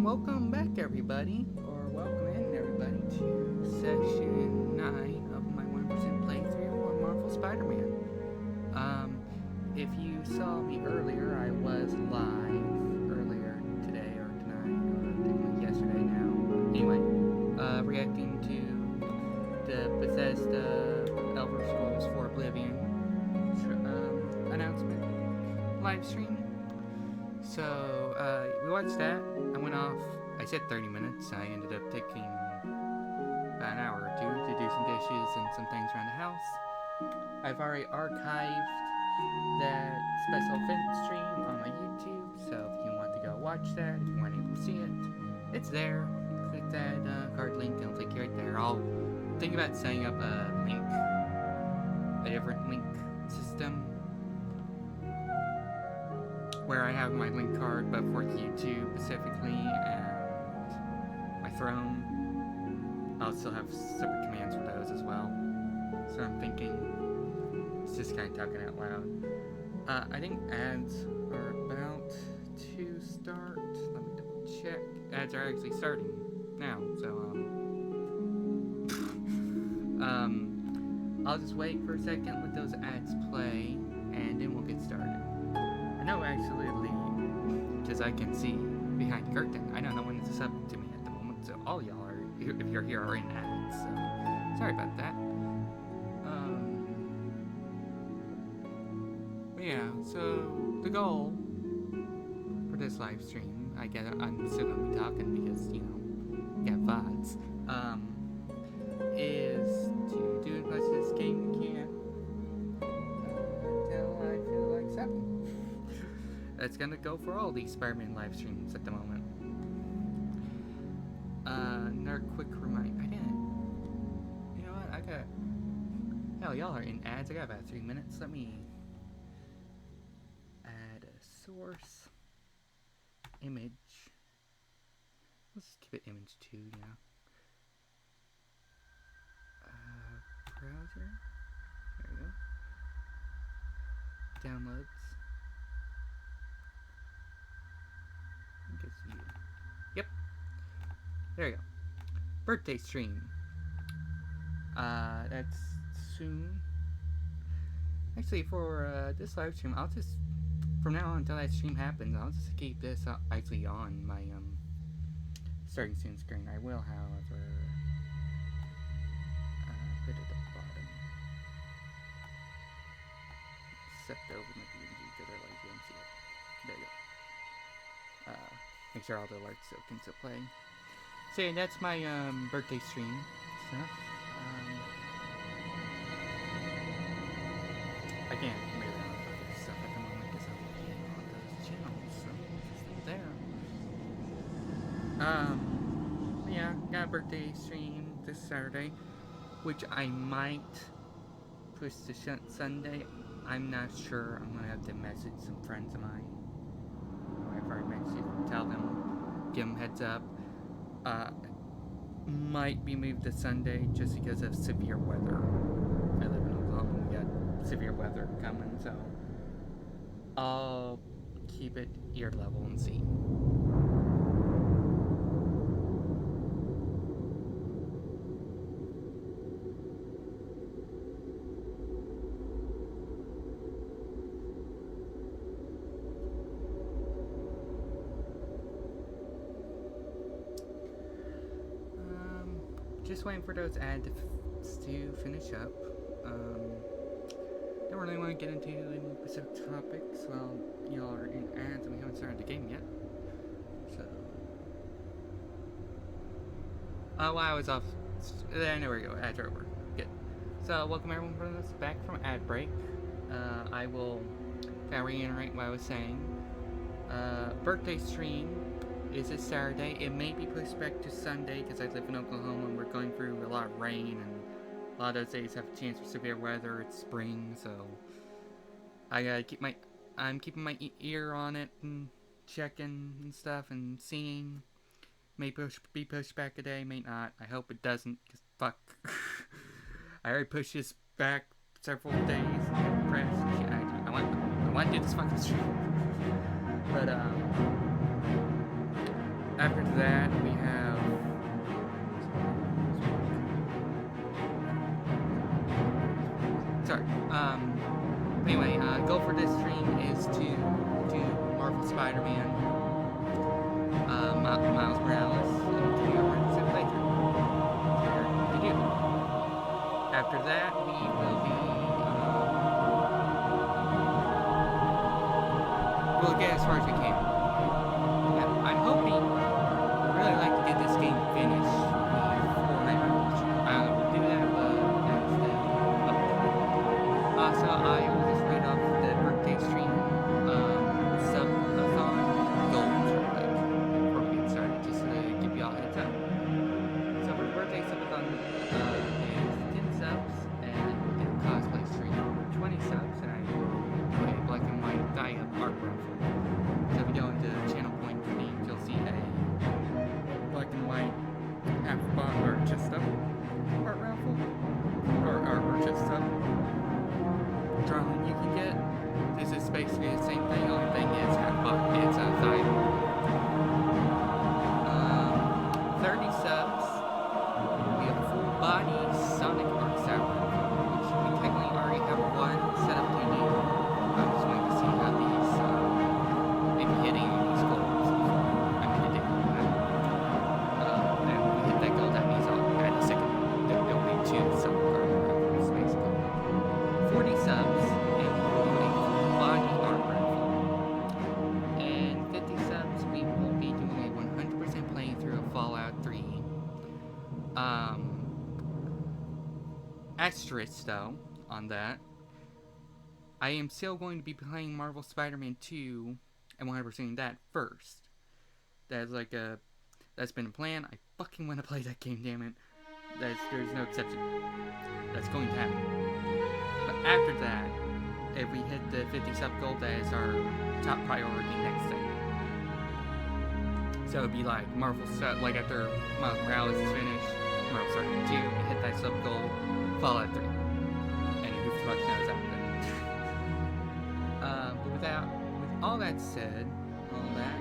welcome back, everybody, or welcome in, everybody, to session 9 of my 1% playthrough on Marvel Spider Man. Um, if you saw me earlier, I was live earlier today, or tonight, or technically yesterday now. Anyway, reacting to the Bethesda Elder Scrolls for Oblivion announcement live stream. So, we watched that. I went off, I said 30 minutes. I ended up taking about an hour or two to do some dishes and some things around the house. I've already archived that special event stream on my YouTube, so if you want to go watch that, if you weren't able to see it, it's there. Click that card link and it'll take you right there. I'll think about setting up a different link system where I have my link card, but for YouTube specifically, and my throne. I'll still have separate commands for those as well. So I'm thinking, it's just kind of talking out loud. I think ads are about to start. Let me double check. Ads are actually starting now, so I'll just wait for a second, let those ads play, and then we'll get started. No, actually, because I can see behind the curtain. I don't know when it's up to me at the moment, so all y'all are, if you're here, are in ads, so sorry about that. Yeah, so the goal for this live stream, I get I'm still gonna be talking because, you know, got VODs, is to do as much of this game we can until I feel like stopping. That's gonna go for all these Spider-Man live streams at the moment. Another quick reminder. I didn't. You know what? I got. Hell, y'all are in ads. I got about 3 minutes. Let me add a source image. Let's keep it image 2. Yeah. Browser. There we go. Downloads. Yep. There you go. Birthday stream. That's soon. Actually, for this live stream, I'll just, from now on until that stream happens, I'll just keep this actually on my starting soon screen. I will, however, put it at the bottom. Except over my PNG because otherwise you won't see it. There you go. Make sure all the alerts can still play. So yeah, that's my birthday stream stuff. I can't really on other stuff at the moment because I'm looking on those channels, so it's still there. Yeah, got a birthday stream this Saturday, which I might push to Sunday. I'm not sure. I'm gonna have to message some friends of mine. I've already mentioned, tell them, give them heads up. Might be moved to Sunday just because of severe weather. I live in Oklahoma, we got severe weather coming, so I'll keep it ear level and see. Just waiting for those ads to finish up. Don't really want to get into any specific topics while y'all are in ads and we haven't started the game yet. So, while I was off, there we go. Ads are over. Good. So, welcome everyone from us back from ad break. I will kind of reiterate what I was saying. Birthday stream is this Saturday. It may be pushed back to Sunday because I live in Oklahoma and we're going through a lot of rain and a lot of those days have a chance for severe weather. It's spring, so I gotta I'm keeping my ear on it and checking and stuff and seeing. May be pushed back a day, may not. I hope it doesn't, because fuck. I already pushed this back several days. I want to do this fucking stream. But, After that, we have. Sorry. Anyway, goal for this stream is to do Marvel Spider-Man, Miles Morales, and to do a Resident playthrough. To do. After that, we will be. We'll get as far as we can. Yeah, I'm hoping. I'd really like to get this game finished before Night Riders. I don't know if we'll do that, but that's the up. Also, I will just read off the birthday stream sub-a-thon goals real quick before we get started, just to give you all a heads up. So for the birthday sub-a-thon is 10 subs, and we'll do a cosplay stream for 20 subs, and I do a black and white dye-up art raffle. So if you go into channel point themes, you'll see a black and white half bot or just up art raffle, or just up drawing you can get. This is basically the same thing, only thing is half bot, it's a side. 30 subs, we have full body Sonic Arc Sour, which we technically already have one set up to do. I'm just waiting to see how these, maybe hitting these goals before I make a date. And we hit that goal, that means I'll add a second. There'll be 2 Sonic Arc raffles, basically. 40 subs, and we'll do a full body art raffle. And 50 subs, we will be doing a 100% playthrough of Fallout 3. Asterisk though, on that. I am still going to be playing Marvel Spider-Man 2 and 100%ing that first. That's like that's been a plan. I fucking want to play that game, damn it. There's no exception. That's going to happen. But after that, if we hit the 50 sub goal, that is our top priority next thing. So it'd be like Marvel stuff, like after Miles Morales is finished, Marvel Spider-Man 2, we hit that sub goal, Fallout 3. And who the fuck knows after that. But with all that said, let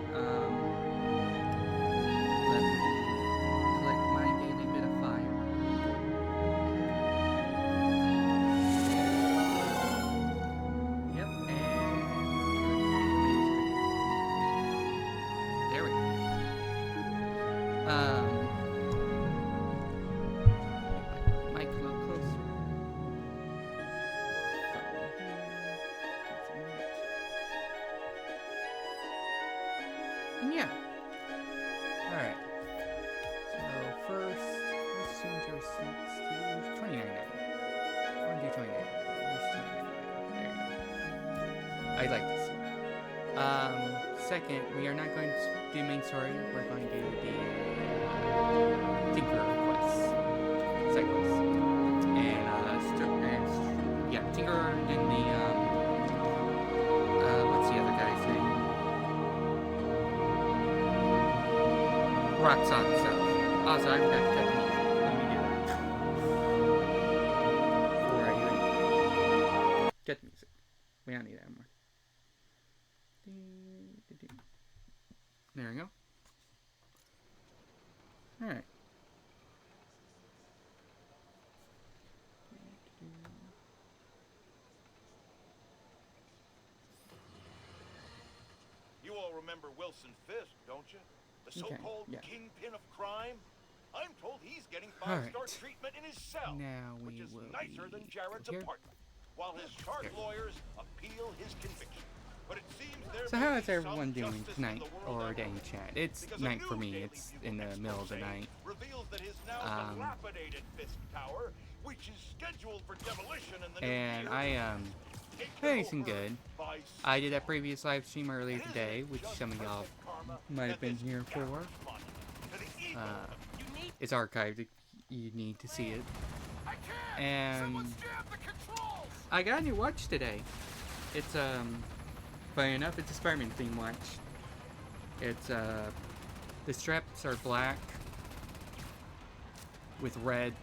me collect my daily bit of fire. Yep, and there we go. Mic a little closer. And yeah. Alright. So first, let's change our seats to 29. I want to do 29. Where's 29? There you go. I like this. Second, we are not going to do main story. We're going to do the Tinker quests. Side quests. And, yeah, Tinker and the, what's the other guy's name? Roxxon stuff. Also, I forgot to cut the music. Let me do that. Before I even get the music. We don't need that anymore. There we go. Alright. You all remember Wilson Fisk, don't you? The so-called kingpin of crime? I'm told he's getting 5-star treatment in his cell, which is nicer than Jared's apartment, while his shark lawyers appeal his conviction. But it seems so how is everyone doing tonight, or day in chat? It's night for me, it's in the middle of the night. And anything good. I did that previous live stream earlier today, which some of y'all might have been here for. It's archived, you need to see it. And I got a new watch today. It's funny enough, it's a Spider-Man themed watch. It's the straps are black with red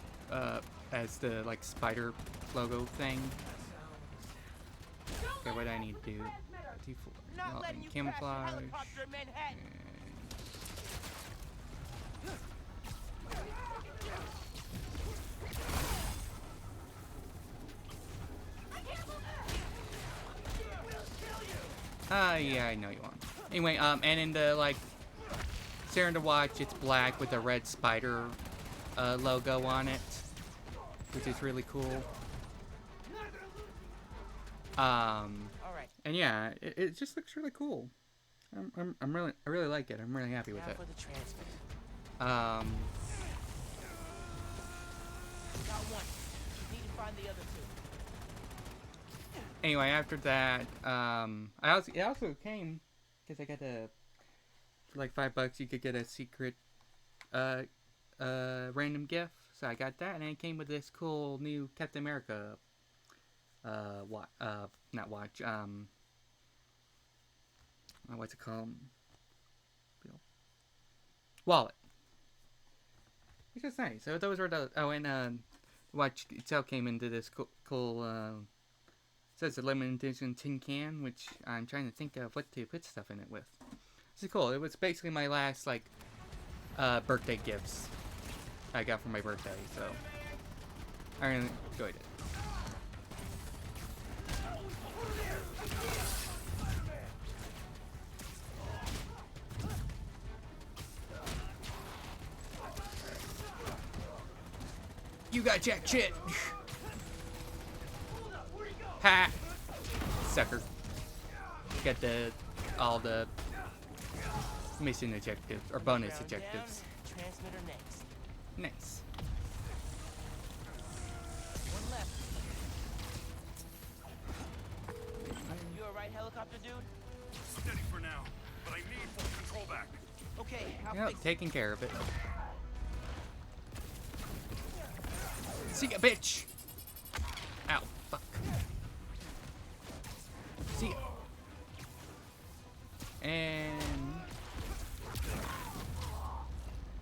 as the like spider logo thing. Okay, what do I need to do? Camouflage. Yeah, I know you won't. Anyway, and in the, like, Staring to Watch, it's black with a red spider logo on it, which is really cool. And yeah, it just looks really cool. I really like it. I'm really happy with it. Got one. Need to find the other two. Anyway, after that, it also came because I got for like $5 you could get a secret random gift. So I got that, and it came with this cool new Captain America not watch, what's it called? Wallet. Which is nice. So those were the, and watch itself came into this cool it says a limited edition tin can, which I'm trying to think of what to put stuff in it with. This is cool. It was basically my last, like, birthday gifts I got for my birthday, so I really enjoyed it. You got jack shit! Ha! Sucker. Get all the mission objectives, or bonus objectives. Transmitter next. Nice. One left. You alright, helicopter dude? Steady for now, but I need full control back. Okay, I'll Yep, fix it. taking care of it. See ya, bitch! Ow, fuck. See ya. And...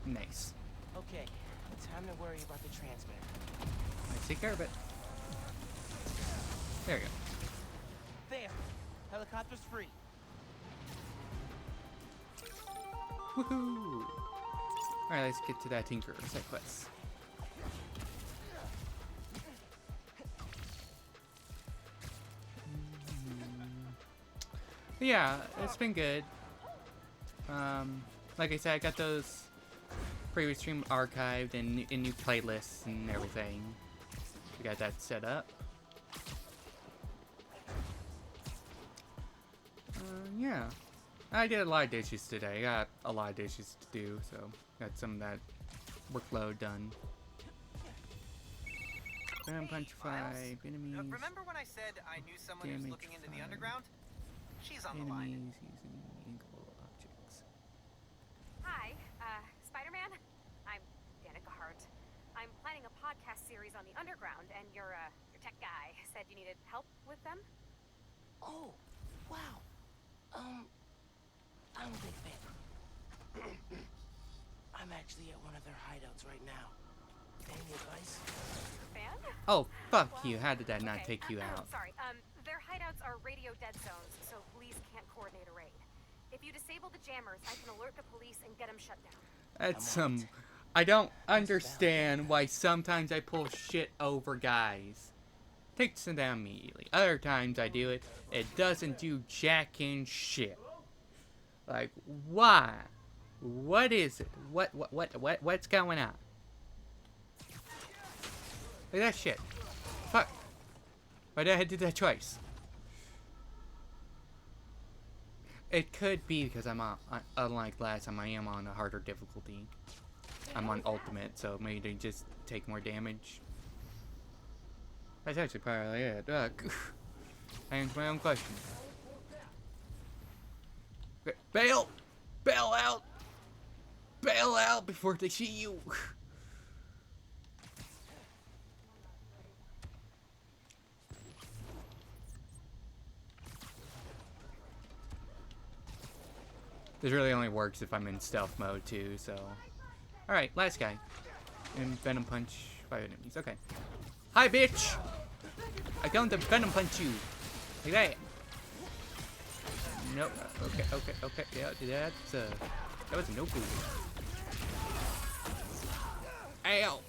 nice. Okay, time to worry about the transmitter. Let's take care of it. There you go. There! Helicopter's free. Woohoo! Alright, let's get to that Tinker side quest. Yeah, it's been good. Like I said, I got those previous stream archived and new playlists and everything. We got that set up. Yeah. I did a lot of dishes today. I got a lot of dishes to do, so got some of that workload done. Punch 5 enemies. Remember when I said I knew someone who's looking into the underground? She's on the line. Enemies using inkable objects. Hi, Spider-Man. I'm Danica Hart. I'm planning a podcast series on the underground, and your tech guy said you needed help with them. Oh, wow. I'm a big fan. I'm actually at one of their hideouts right now. Any advice? Fan? Oh, fuck you. How did that not take you out? Sorry. Their hideouts are radio dead zones, so police can't coordinate a raid. If you disable the jammers, I can alert the police and get them shut down. That's I don't understand why sometimes I pull shit over guys. Takes them down immediately. Other times I do it, it doesn't do jacking shit. Like, why? What is it? What's going on? Look at that shit. Fuck. Why did I do that twice? It could be because I'm on, unlike last time, I am on a harder difficulty. I'm on ultimate, so maybe they just take more damage. That's actually probably it. I answered my own question. Bail! Bail out! Bail out before they see you! This really only works if I'm in stealth mode too, so... Alright, last guy. And Venom Punch 5 enemies. Okay. Hi, bitch! I'm going to Venom Punch you! Like that! Nope. Okay. Yeah, that was no good. Ow!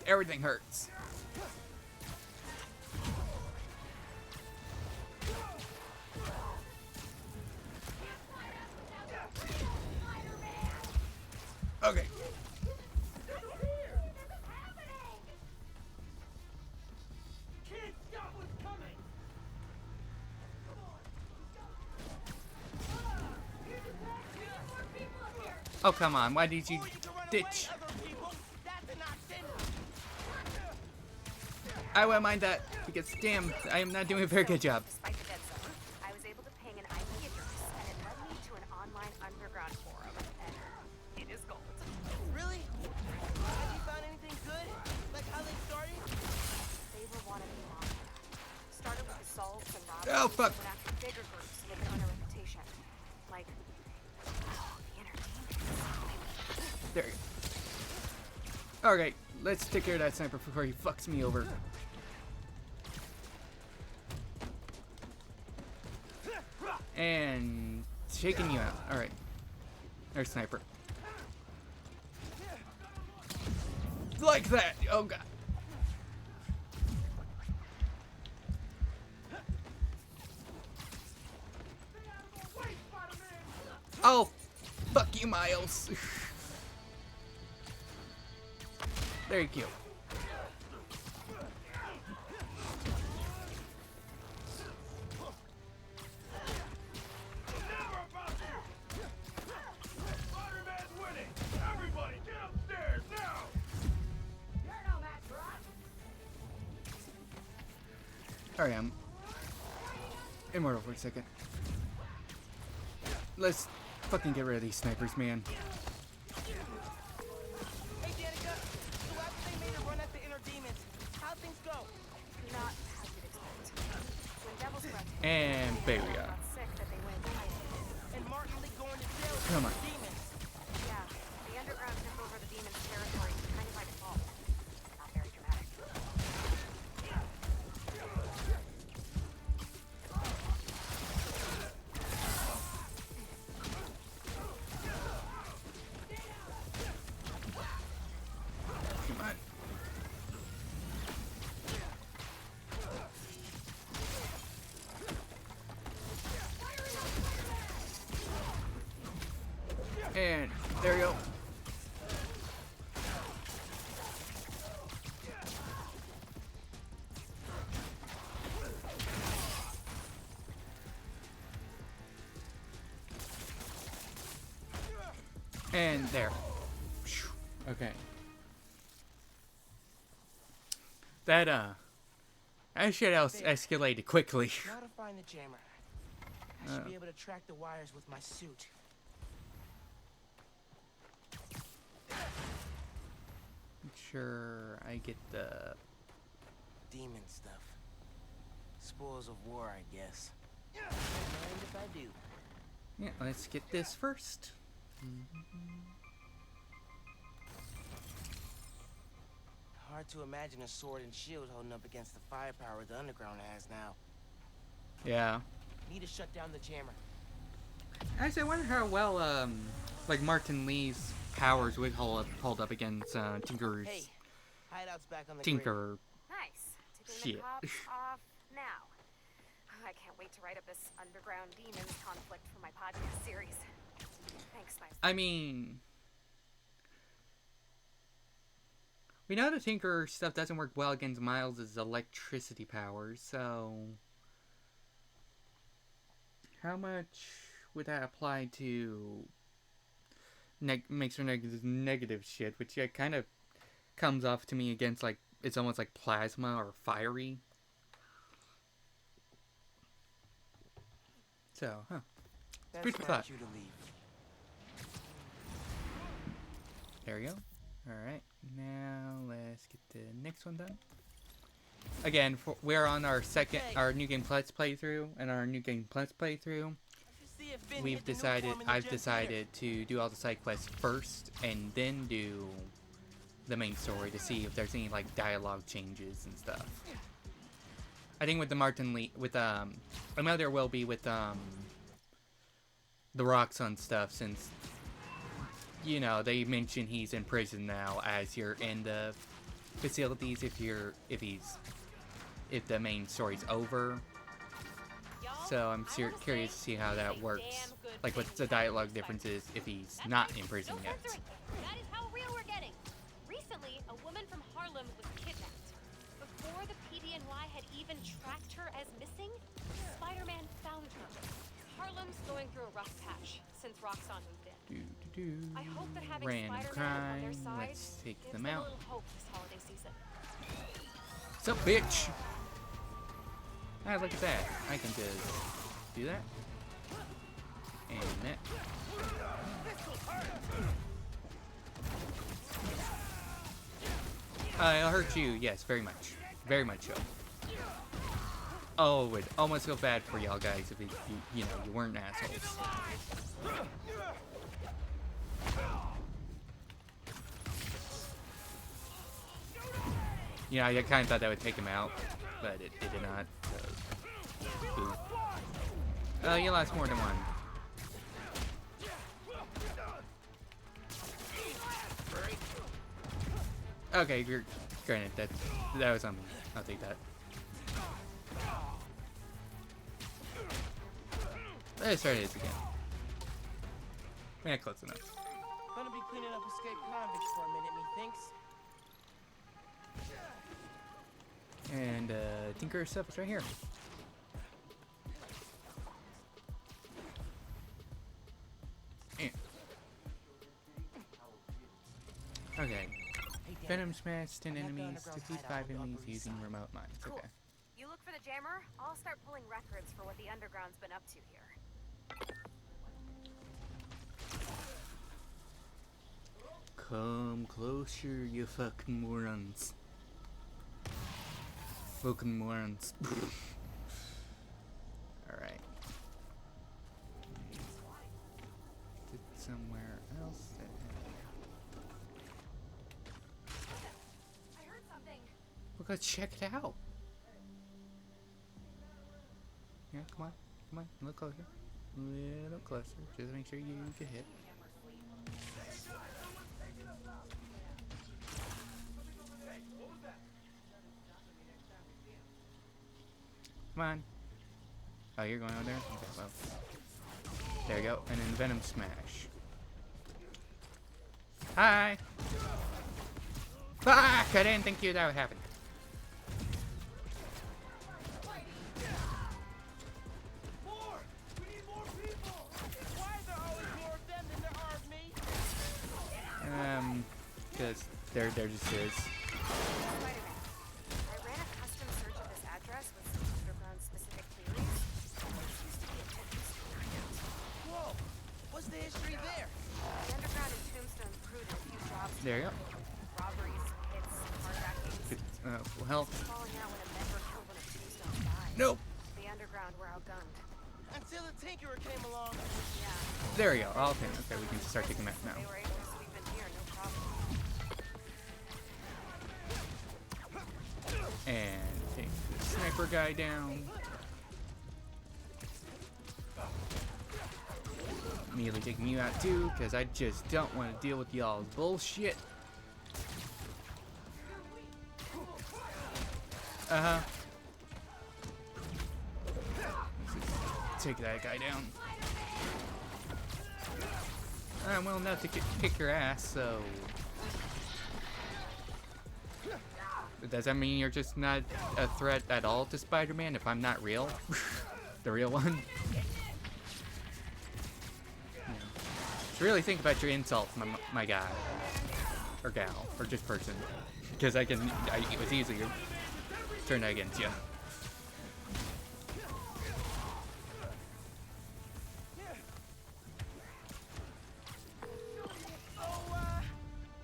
Everything hurts. Okay. Oh, come on. Why did you ditch? I won't mind that, because damn, I am not doing a very good job. Despite the dead zone, I was able to ping an IP address, and it led me to an online underground forum, and it is gold. Really? Have you found anything good? Like how they started? They were one of the mafia. Started with assaults and robberies, Oh, fuck. went after bigger groups with an under reputation. Like, the entertainment. There you go. Alright, let's take care of that sniper before he fucks me over. And shaking you out. Alright. There's sniper. Like that! Oh god. Oh! Fuck you, Miles! There you go. Alright, I'm immortal for a second. Let's fucking get rid of these snipers, man. Hey, Danica. So after they made a run at the inner demons, how'd things go? Not how you'd expect. When Devil's Breath hit, And there we go. got sick that they went hiding. And Martin Lee going to jail for Come on. the demons. Yeah, the underground took over the demon's territory kind of by default. Not very dramatic. Come on. And there you go. And there. Okay. That shit escalated quickly. Now to find the jammer. I should be able to track the wires with my suit. Sure, I get the Demon stuff. Spoils of war, I guess. Mind if I do? yeah. Let's get this first. Hard to imagine a sword and shield holding up against the firepower the underground has now. Yeah. Need to shut down the jammer. Actually, I wonder how well like Martin Lee's powers would hold up against Tinker's Hey, hideout's back on the grid. Tinker. Nice. Tipping Shit. the cops off now. I can't wait to write up this underground demons conflict for my podcast series. Thanks, Spice. I mean, we know the Tinker stuff doesn't work well against Miles' electricity powers, so how much would that apply to makes her negative shit, which yeah, kind of comes off to me against like it's almost like plasma or fiery. So, huh. That's Food for not thought. you to leave. There we go. Alright, now let's get the next one done. Again, we're on our New Game Plus playthrough, and our New Game Plus playthrough, I've decided to do all the side quests first, and then do the main story to see if there's any, like, dialogue changes and stuff. I think with the Martin Lee, I know there will be with, the Roxxon stuff, since you know, they mention he's in prison now as you're in the facilities. If the main story's over. So I'm curious to see how that works. Like, what's the dialogue differences if he's not in prison yet. That is how real we're getting. Recently, a woman from Harlem was kidnapped. Before the PDNY had even tracked her as missing, Spider-Man found her. Harlem's going through a rough patch since Roxxon moved in. I hope that having Random Spider-Man on their crime. side Let's take gives them them a out. little hope this holiday season. What's up, bitch? Ah, look at that. I can just do that. And that. I'll hurt you. Yes, very much. Very much so. Oh, it would almost feel bad for y'all guys if you weren't assholes. Yeah, I kind of thought that would take him out, but it did not. So, boo. Oh, you lost more than one. Okay, you're granted. That was on me. I'll take that. Let's try this again. Yeah, close enough. Gonna be cleaning up escaped convicts for a minute, methinks. And Tinker's stuff is right here. Yeah. Okay. Venom smash 10 enemies, defeat 5 enemies using remote mines. Cool. Okay. You look for the jammer, I'll start pulling records for what the underground's been up to here. Come closer, you fucking morons. Fucking morons. Alright. Somewhere else. I heard something. Well, go check it out. Yeah, come on. Come on. A little closer. A little closer. Just to make sure you get hit. Come on. Oh, you're going over there? Okay, well. There you go. And then Venom Smash. Hi! Fuck! I didn't think that would happen. More! We need more people! Why are there always more of them than there are of me? Because there just is. Spider-Man, I ran a custom search of this address with some underground specific theories. This used to be a Tombstone hideout. Whoa! What's the history there? The underground in Tombstone crewed a few jobs. There you go. Robberies, hits, carjackings. Good, full health. Falling out when a member killed one of Tombstone's guys. Nope. The underground were outgunned. Until the Tinkerer came along. Yeah. There we go. Okay, okay, we can start taking that now. They were able to sweep in here, no problem. And take the sniper guy down. Immediately taking you out too, because I just don't want to deal with y'all's bullshit. Uh-huh. Take that guy down. I'm well enough to kick your ass, so... Does that mean you're just not a threat at all to Spider-Man if I'm not real? The real one? Yeah. Just really think about your insults, my guy. Or gal. Or just person. Because it was easier to turn that against you.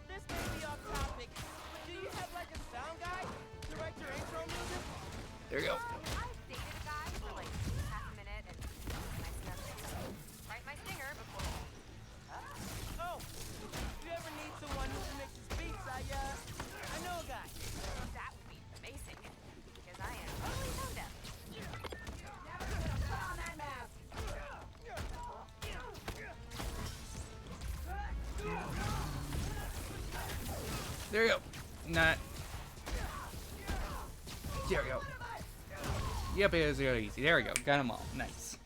This may be off topic, but do you have like a sound guy to write your intro music? There you go. I've dated a guy for like half a minute and nice enough to write my stinger before. Oh, if you ever need someone who mixes beats, I know a guy. That would be amazing because I am There we go. Not. There we go. Yep, it was really easy. There we go. Got them all. Nice.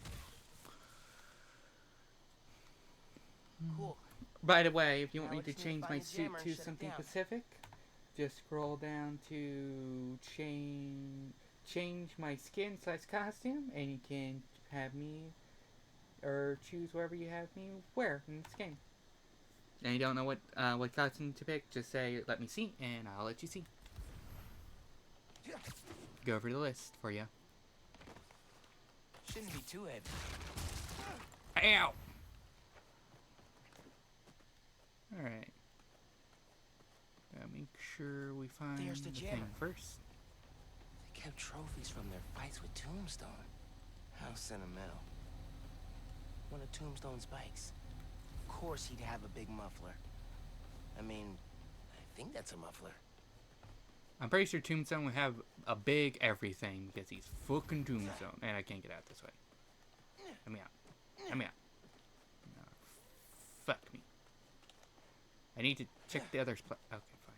Cool. By the way, if you want Now me I to just need to change my find a suit jammer and to shut it something down. specific, just scroll down to change my skin/costume, and you can have me or choose wherever you have me wear in this game. And you don't know what costume to pick, just say let me see, and I'll let you see. Go over the list for you. Shouldn't be too heavy. Ow! Alright. Gotta make sure we find There's the the jammer. thing first. They kept trophies from their fights with Tombstone. How sentimental. One of Tombstone's bikes. Of course he'd have a big muffler. I mean, I think that's a muffler. I'm pretty sure Tombstone would have a big everything because he's fucking Tombstone. And I can't get out this way. Let me out. Let me out. No, fuck me. I need to check the other spot. Okay, fine.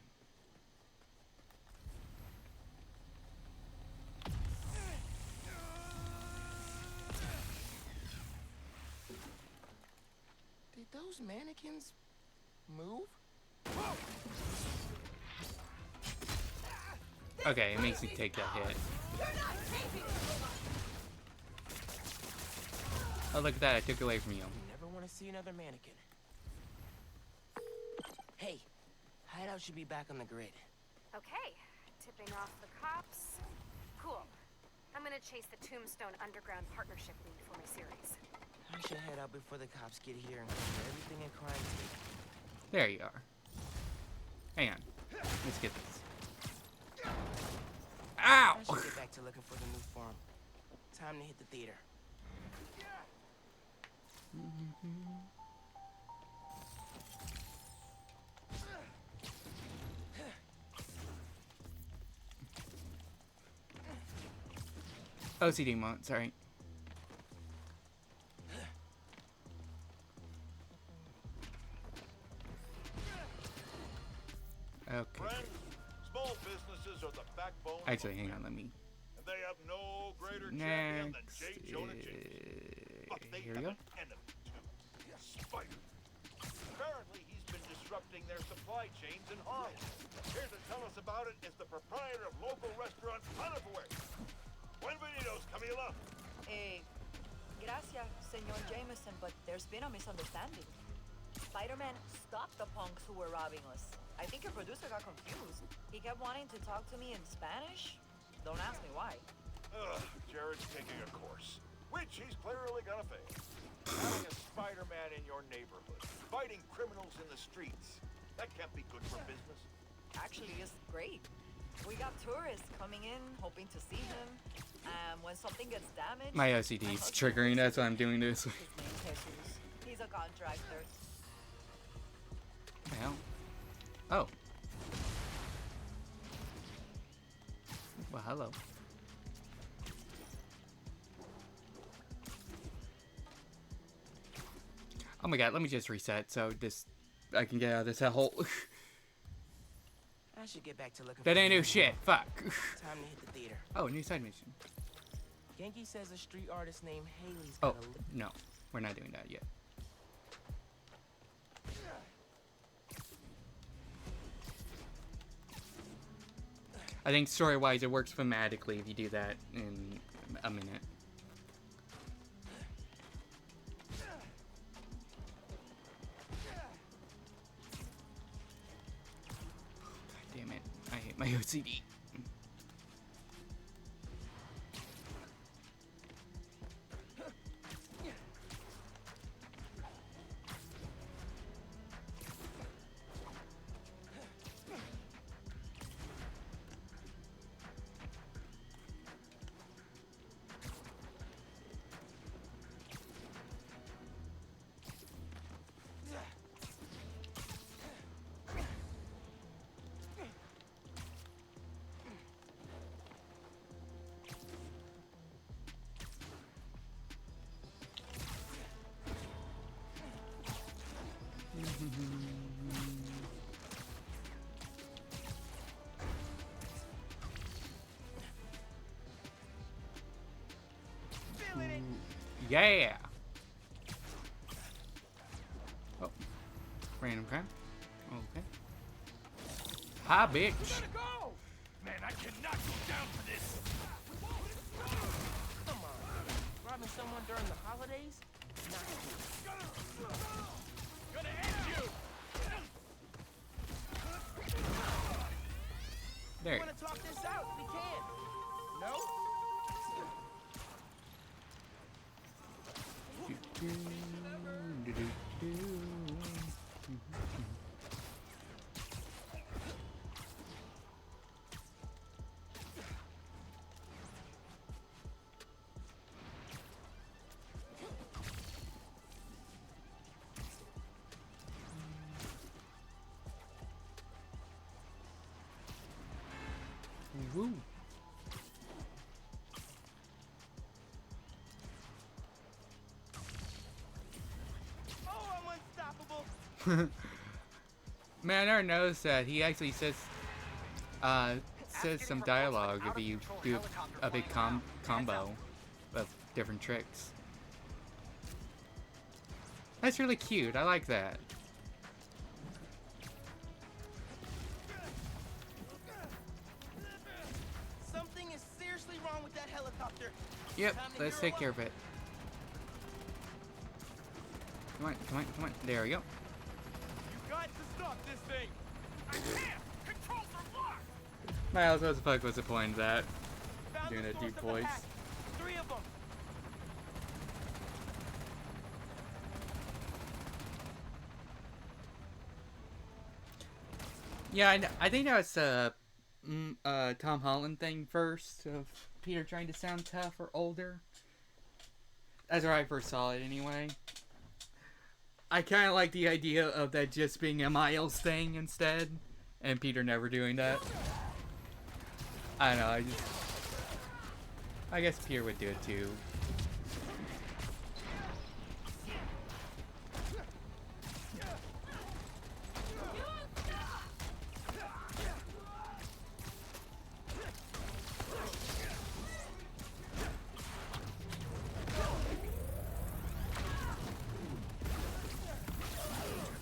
Did those mannequins move? Okay, it makes me take that hit. Oh, look at that. I took it away from you. You never want to see another mannequin. Hey, Hideout should be back on the grid. Okay, tipping off the cops. Cool. I'm gonna chase the Tombstone Underground Partnership lead for my series. I should head out before the cops get here and cover everything in crime tape. There you are. Hang on. Let's get this. Ow! I should get back to looking for the new farm. Time to hit the theater. OCD mode, sorry. Okay. Friends, small businesses are the backbone of Actually, hang on, let me. and they have no greater champion than Next J. Jonah Jameson. But they here we have go. an enemy too. Spider. Apparently he's been disrupting their supply chains in Harlem. Here to tell us about it is the proprietor of local restaurant Unaware. Buenvenidos, Camila. Gracias, Senor Jameson, but there's been a misunderstanding. Spider-Man stopped the punks who were robbing us. I think your producer got confused. He kept wanting to talk to me in Spanish. Don't ask me why. Ugh, Jared's taking a course, which he's clearly gonna fail. Having a Spider-Man in your neighborhood, fighting criminals in the streets, that can't be good for business. Actually, it's great. We got tourists coming in, hoping to see him. When something gets damaged... My OCD is triggering, that's why I'm doing this. His name's Jesus. He's a contractor. What the hell? Oh. Well, hello. Oh my god, let me just reset so I can get out of this hole. I should get back to looking That for ain't the new shit. Fuck. Time to hit the theater. Oh, new side mission. Genki says a street artist named Haley's Oh, got a no. We're not doing that yet. I think story-wise it works thematically if you do that in a minute. God damn it. I hate my OCD. Yeah. Oh, random crime. Okay. Hi, bitch. Go! Man, I cannot go down for this. Come on. Robbing someone during the holidays? Not cool. Gonna end you. There. We want to talk this out. We can. No? Woo. Oh, I'm unstoppable. Man, I never noticed that he actually says some dialogue if you do a big combo of different tricks. That's really cute. I like that. Something is seriously wrong with that helicopter. Yep, Time to let's gear take care of it. Come on, come on, come on. There we go. You got to stop this thing. I can't. Controls are locked. Miles, what the fuck was the point of that? Found Doing the a source deep of the voice. hack. 3 of them. Yeah, I think that was Tom Holland thing first of Peter trying to sound tough or older. That's where I first saw it anyway. I kind of like the idea of that just being a Miles thing instead, and Peter never doing that. I don't know, I guess Peter would do it too.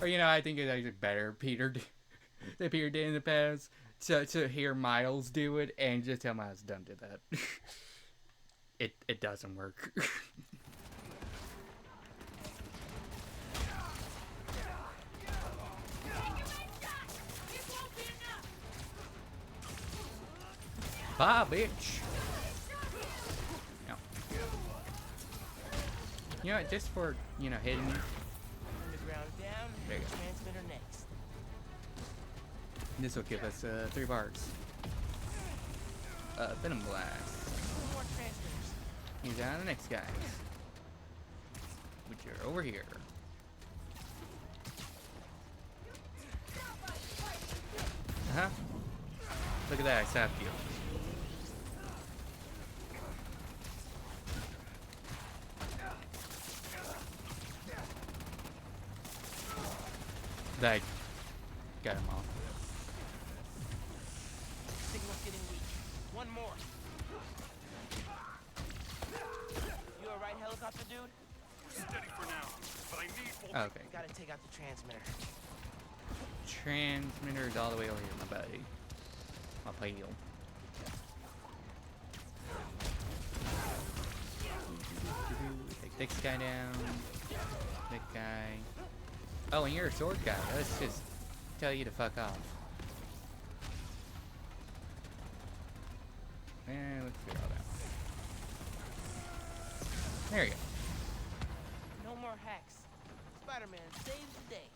Or, you know, I think it's actually better that Peter did in the past to hear Miles do it and just tell Miles don't do that. It doesn't work. Bye, bitch. No. You know what, just for, you know, hitting Underground down. There you go. Transmitter next. this will give us 3 bars. Venom Blast. 2 more transmitters. He's on the next guy. Which are over here. Uh-huh. Look at that, I sapped you. That got him off. Signal's getting weak. 1 more. You alright, helicopter dude? Steady for now, but I need full. Okay. Gotta take out the transmitter. Transmitter's all the way over here, my buddy. My pale. Take this guy down. That guy. Oh, and you're a sword guy. Let's just tell you to fuck off. And let's figure all that. There you go. No more hacks. Spider-Man saves the day.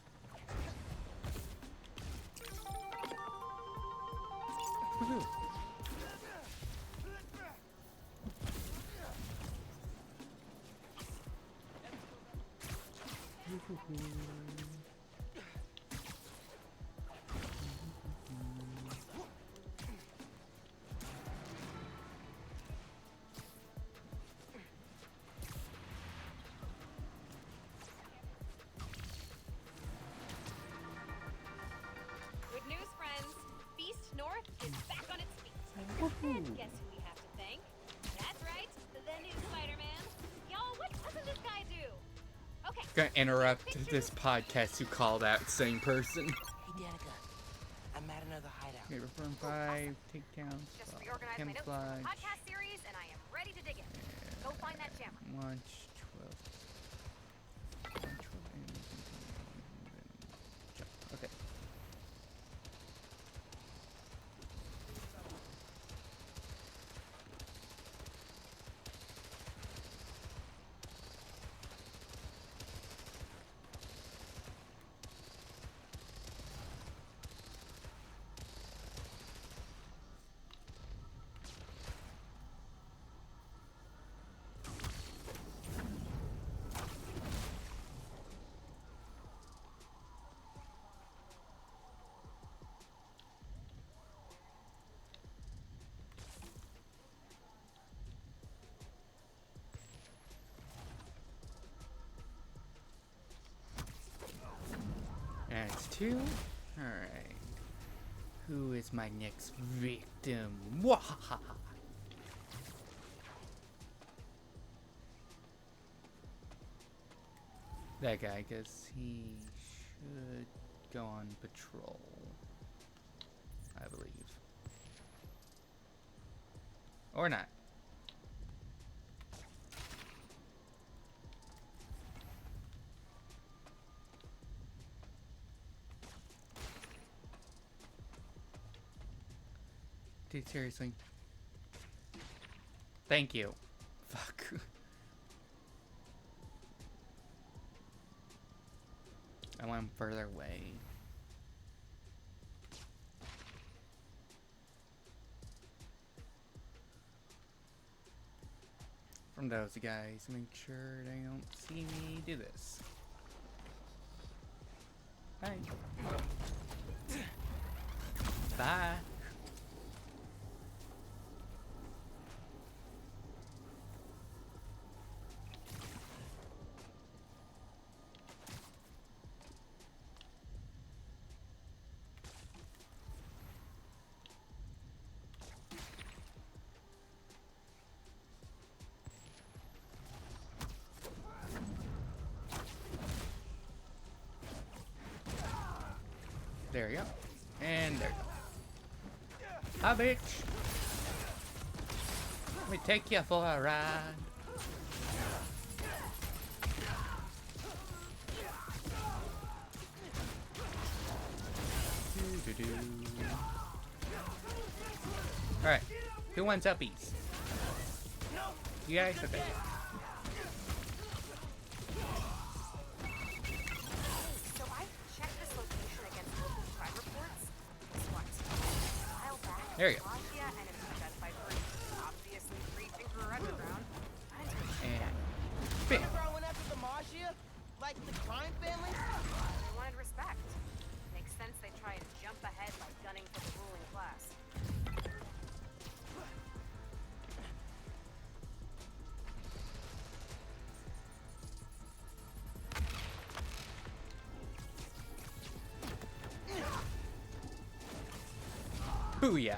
Woohoo. Good news, friends. Beast North is back on its feet. And guess who we have to thank? That's right, the new Spider-Man. Y'all, what gonna interrupt this podcast to call that same person. Hey, Danica. I'm at another hideout. Okay, reform 5, takedowns, Just reorganize my notes for the podcast series, and I am ready to dig in. Go find that jammer. Launch 12. Okay. That's 2. Alright. Who is my next victim? Wahaha! That guy, because he should go on patrol. I believe. Or not. Dude, seriously. Thank you. Fuck. I want him further away. From those guys, make sure they don't see me do this. Bye. Bye. There we go. And there we go. Hi, bitch. Let me take you for a ride. Alright. Who wants uppies? You guys? Okay. There you go. And bam. Like the crime family? They wanted respect. Makes sense they try and jump ahead by gunning for the ruling class. Booyah!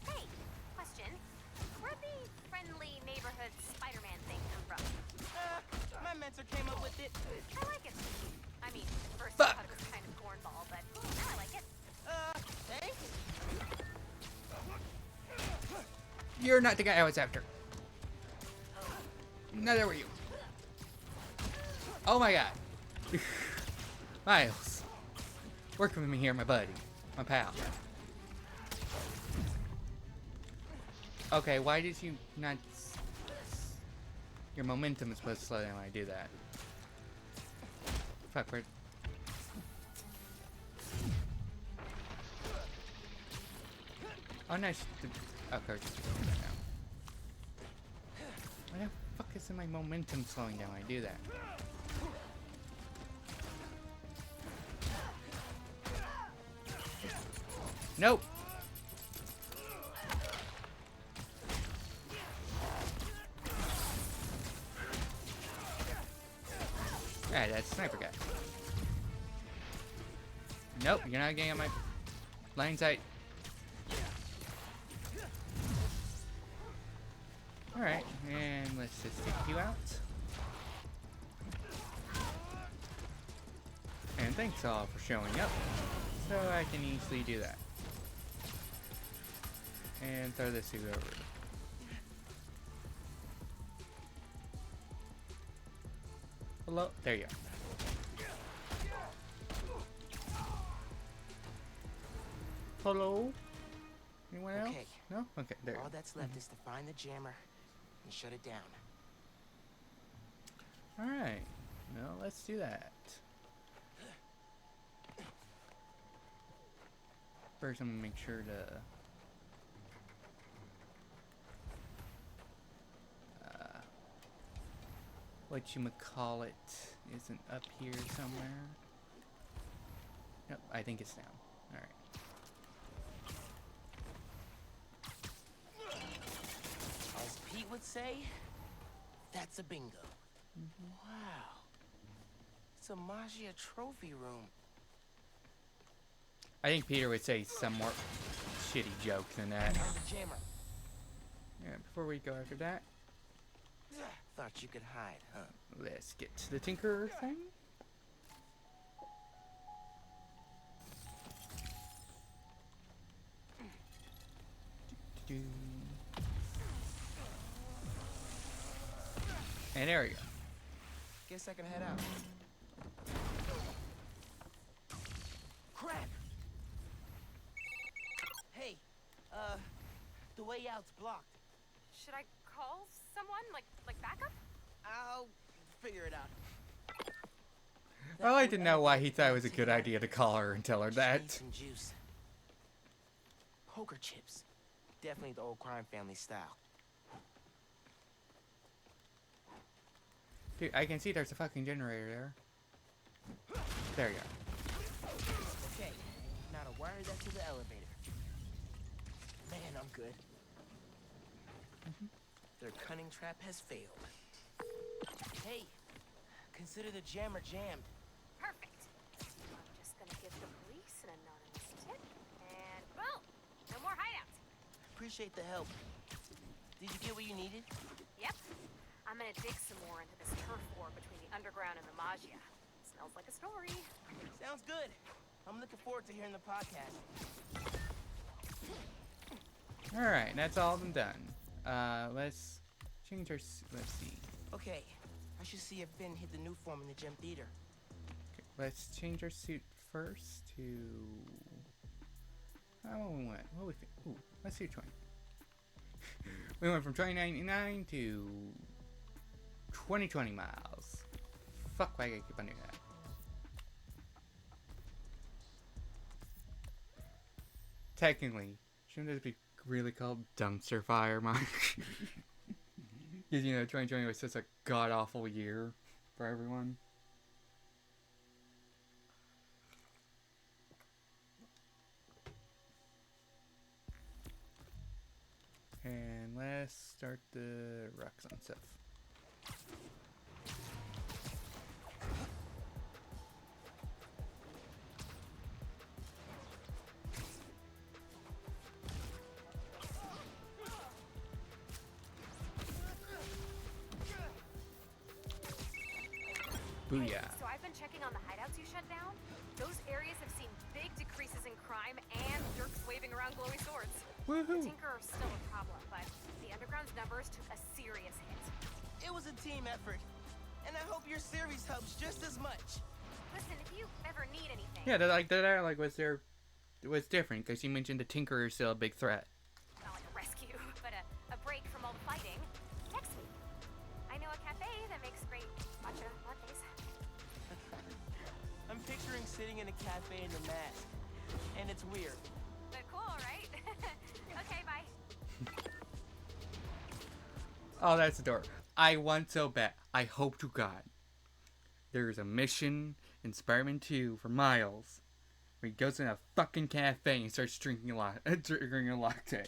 Hey, question. Where'd the friendly neighborhood Spider-Man thing come from? My mentor came up with it. I like it. I mean, first I thought it was kind of cornball, but now I like it. Thanks? You're not the guy I was after. Neither were you. Oh my god. Miles. Work with me here, my buddy. My pal. Okay, why did you not... Your momentum is supposed to slow down when I do that. Fuck, where... Oh, nice. Okay, just doing that now. Why the fuck isn't my momentum slowing down when I do that? Nope. Alright, that's sniper guy. Nope, you're not getting on my line sight. Alright, and let's just take you out. And thanks all for showing up, so I can easily do that. And throw this suit over. Hello? There you go. Hello? Anyone else? Okay. No? Okay, there. All that's left is to find the jammer and shut it down. Alright. Well, let's do that. First, I'm gonna make sure to whatchamacallit isn't up here somewhere. Nope, I think it's down. Alright. As Pete would say, that's a bingo. Wow. It's a Maggia trophy room. I think Peter would say some more shitty joke than that. Found the jammer. Yeah, before we go after that, Thought you could hide, huh? let's get to the Tinkerer thing. And there we go. Guess I can head out. Crap! Hey, the way out's blocked. Should I call someone? Like backup? I'll figure it out. I like to know why he thought it was a good idea to call her and tell her that. Some juice. Poker chips. Definitely the old crime family style. Dude, I can see there's a fucking generator there. There you go. Okay, now to wire that to the elevator. Man, I'm good. Their cunning trap has failed. Hey, consider the jammer jammed. Perfect. I'm just gonna give the police an anonymous tip, and boom! No more hideouts. Appreciate the help. Did you get what you needed? Yep. I'm gonna dig some more into this turf war between the underground and the Maggia. Smells like a story. Sounds good. I'm looking forward to hearing the podcast. Alright, that's all of them done. Let's change our... let's see. Okay, I should see if Finn hit the new form in the gym theater. Okay, let's change our suit first to... oh, we went. What we think? Ooh, let's do 20. We went from 2099 to 2020 miles. Fuck, why I gotta keep on doing that? Technically, shouldn't this be really called dumpster fire, Mike? Because, you know, 2020 was such a god-awful year for everyone. And let's start the rocks on stuff. Booyah. So I've been checking on the hideouts you shut down. Those areas have seen big decreases in crime and jerks waving around glowy swords. Woohoo! The Tinkerer's still a problem, but the Underground's numbers took a serious hit. It was a team effort, and I hope your series helps just as much. Listen, if you ever need anything... Yeah, was different, because you mentioned the Tinkerer is still a big threat. Not like a rescue, but a break from all the fighting. Text me. I know a cafe that makes great matcha lattes. I'm picturing sitting in a cafe in a mask, and it's weird. But cool, right? Okay, bye. Oh, that's adorable. I want so bad. I hope to God there's a mission in Spider-Man 2 for Miles where he goes in a fucking cafe and starts drinking a latte.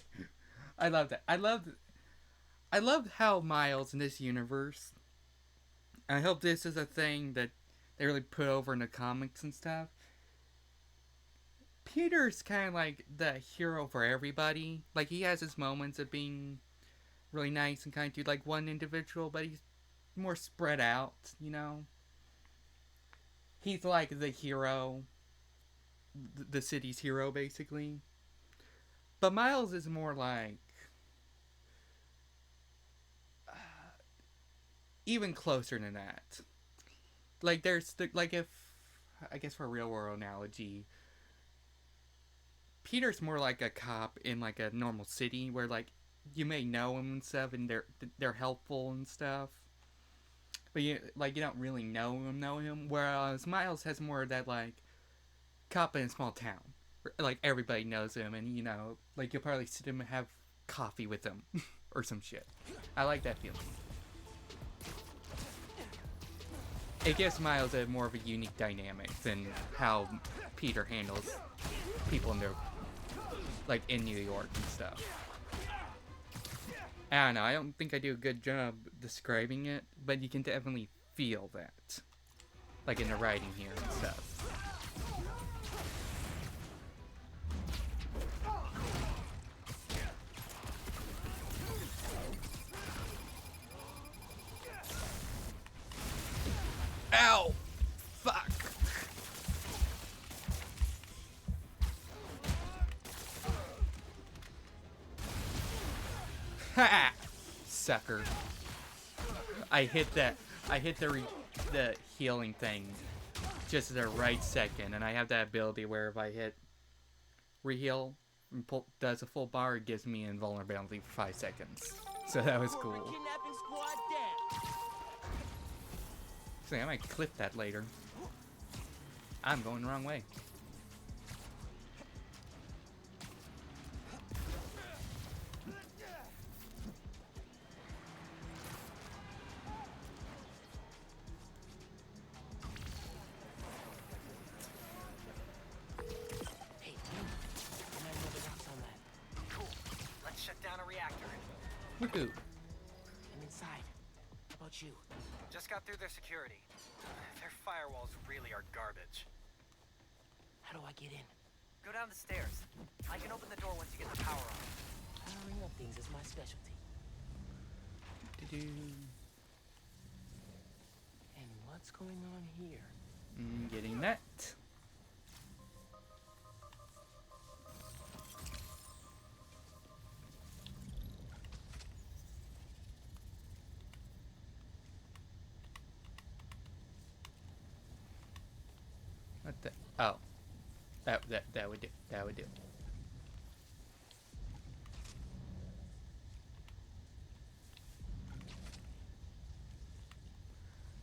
I love that. I love how Miles in this universe, I hope this is a thing that they really put over in the comics and stuff. Peter's kind of like the hero for everybody. Like, he has his moments of being really nice and kind to like one individual, but he's more spread out, you know? He's like the hero, the city's hero, basically. But Miles is more like even closer than that. Like, there's like, if I guess for a real world analogy, Peter's more like a cop in like a normal city where like you may know him and stuff, and they're helpful and stuff, but you don't really know him. Whereas Miles has more of that like cop in a small town, like everybody knows him, and you know, like you'll probably sit him and have coffee with him or some shit. I like that feeling. It gives Miles a more of a unique dynamic than how Peter handles people in their, like, in New York and stuff. I don't know, I don't think I do a good job describing it, but you can definitely feel that. Like in the writing here and stuff. Ow! Fuck! Ha! Sucker. I hit the healing thing just at the right second, and I have that ability where if I hit reheal and does a full bar, it gives me invulnerability for 5 seconds. So that was cool. So I might clip that later. I'm going the wrong way. Woohoo. I'm inside. How about you? Just got through their security. Their firewalls really are garbage. How do I get in? Go down the stairs. I can open the door once you get the power on. Powering up things is my specialty. And what's going on here? Getting that. What the? Oh, that would do. That would do.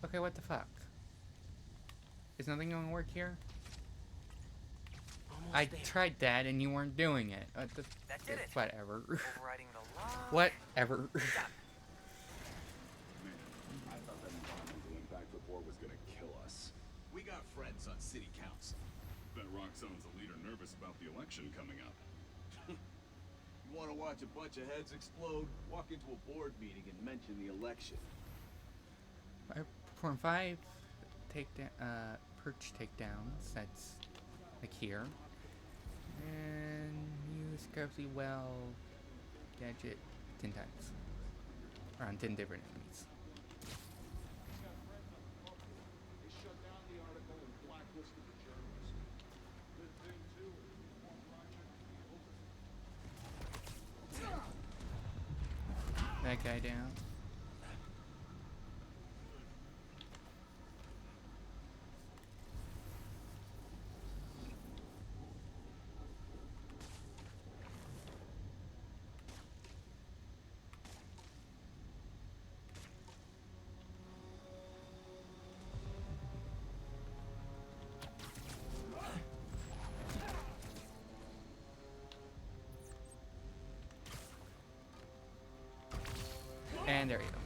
Okay, what the fuck? Is nothing going to work here? I tried that and you weren't doing it. That did it. Whatever. Overriding the law. Whatever. I thought that environmental impact report was gonna kill us. We got friends on city council. Bet Roxxone's the leader nervous about the election coming up. You wanna watch a bunch of heads explode? Walk into a board meeting and mention the election. I perform 5 perch takedowns. That's like here. And use Scarcely Well gadget 10 times. Or on 10 different enemies. They shut down the article and blacklisted the journalist. Good thing too, more project. That guy down. And there you go.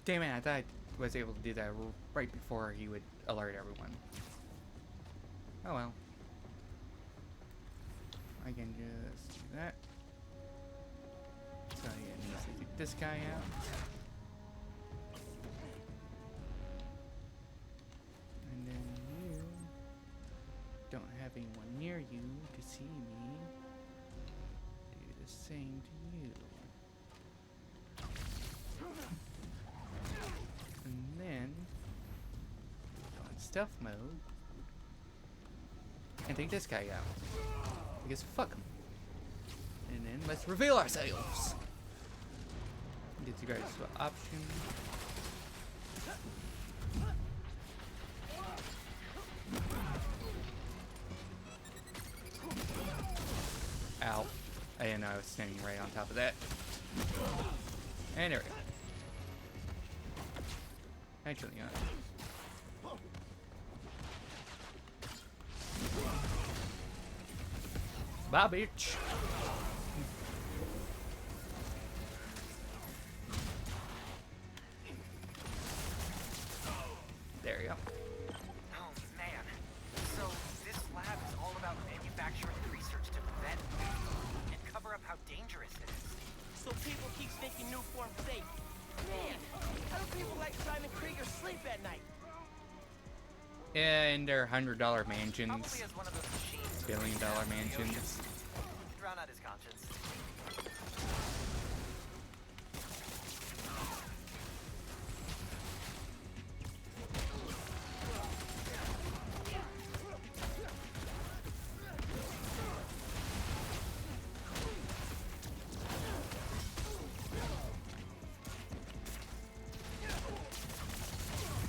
Damn it, I thought I was able to do that right before he would alert everyone. Oh well. I can just do that. So yeah, needs to get this guy out. see me, do the same to you. And then go in stealth mode and take this guy out. Because fuck him. And then let's reveal ourselves. Get you guys to option. Ow. I didn't know I was standing right on top of that. And there we go. Actually, bye, bitch. There you go. Oh, man. So, this lab is all about manufacturing research to prevent and cover up how dangerous it is. So people keep thinking new form safe. Man, how do people like Simon Krieger sleep at night? And their $100 mansions. Probably has one of those machines. $1 billion mansions. Drown out his conscience.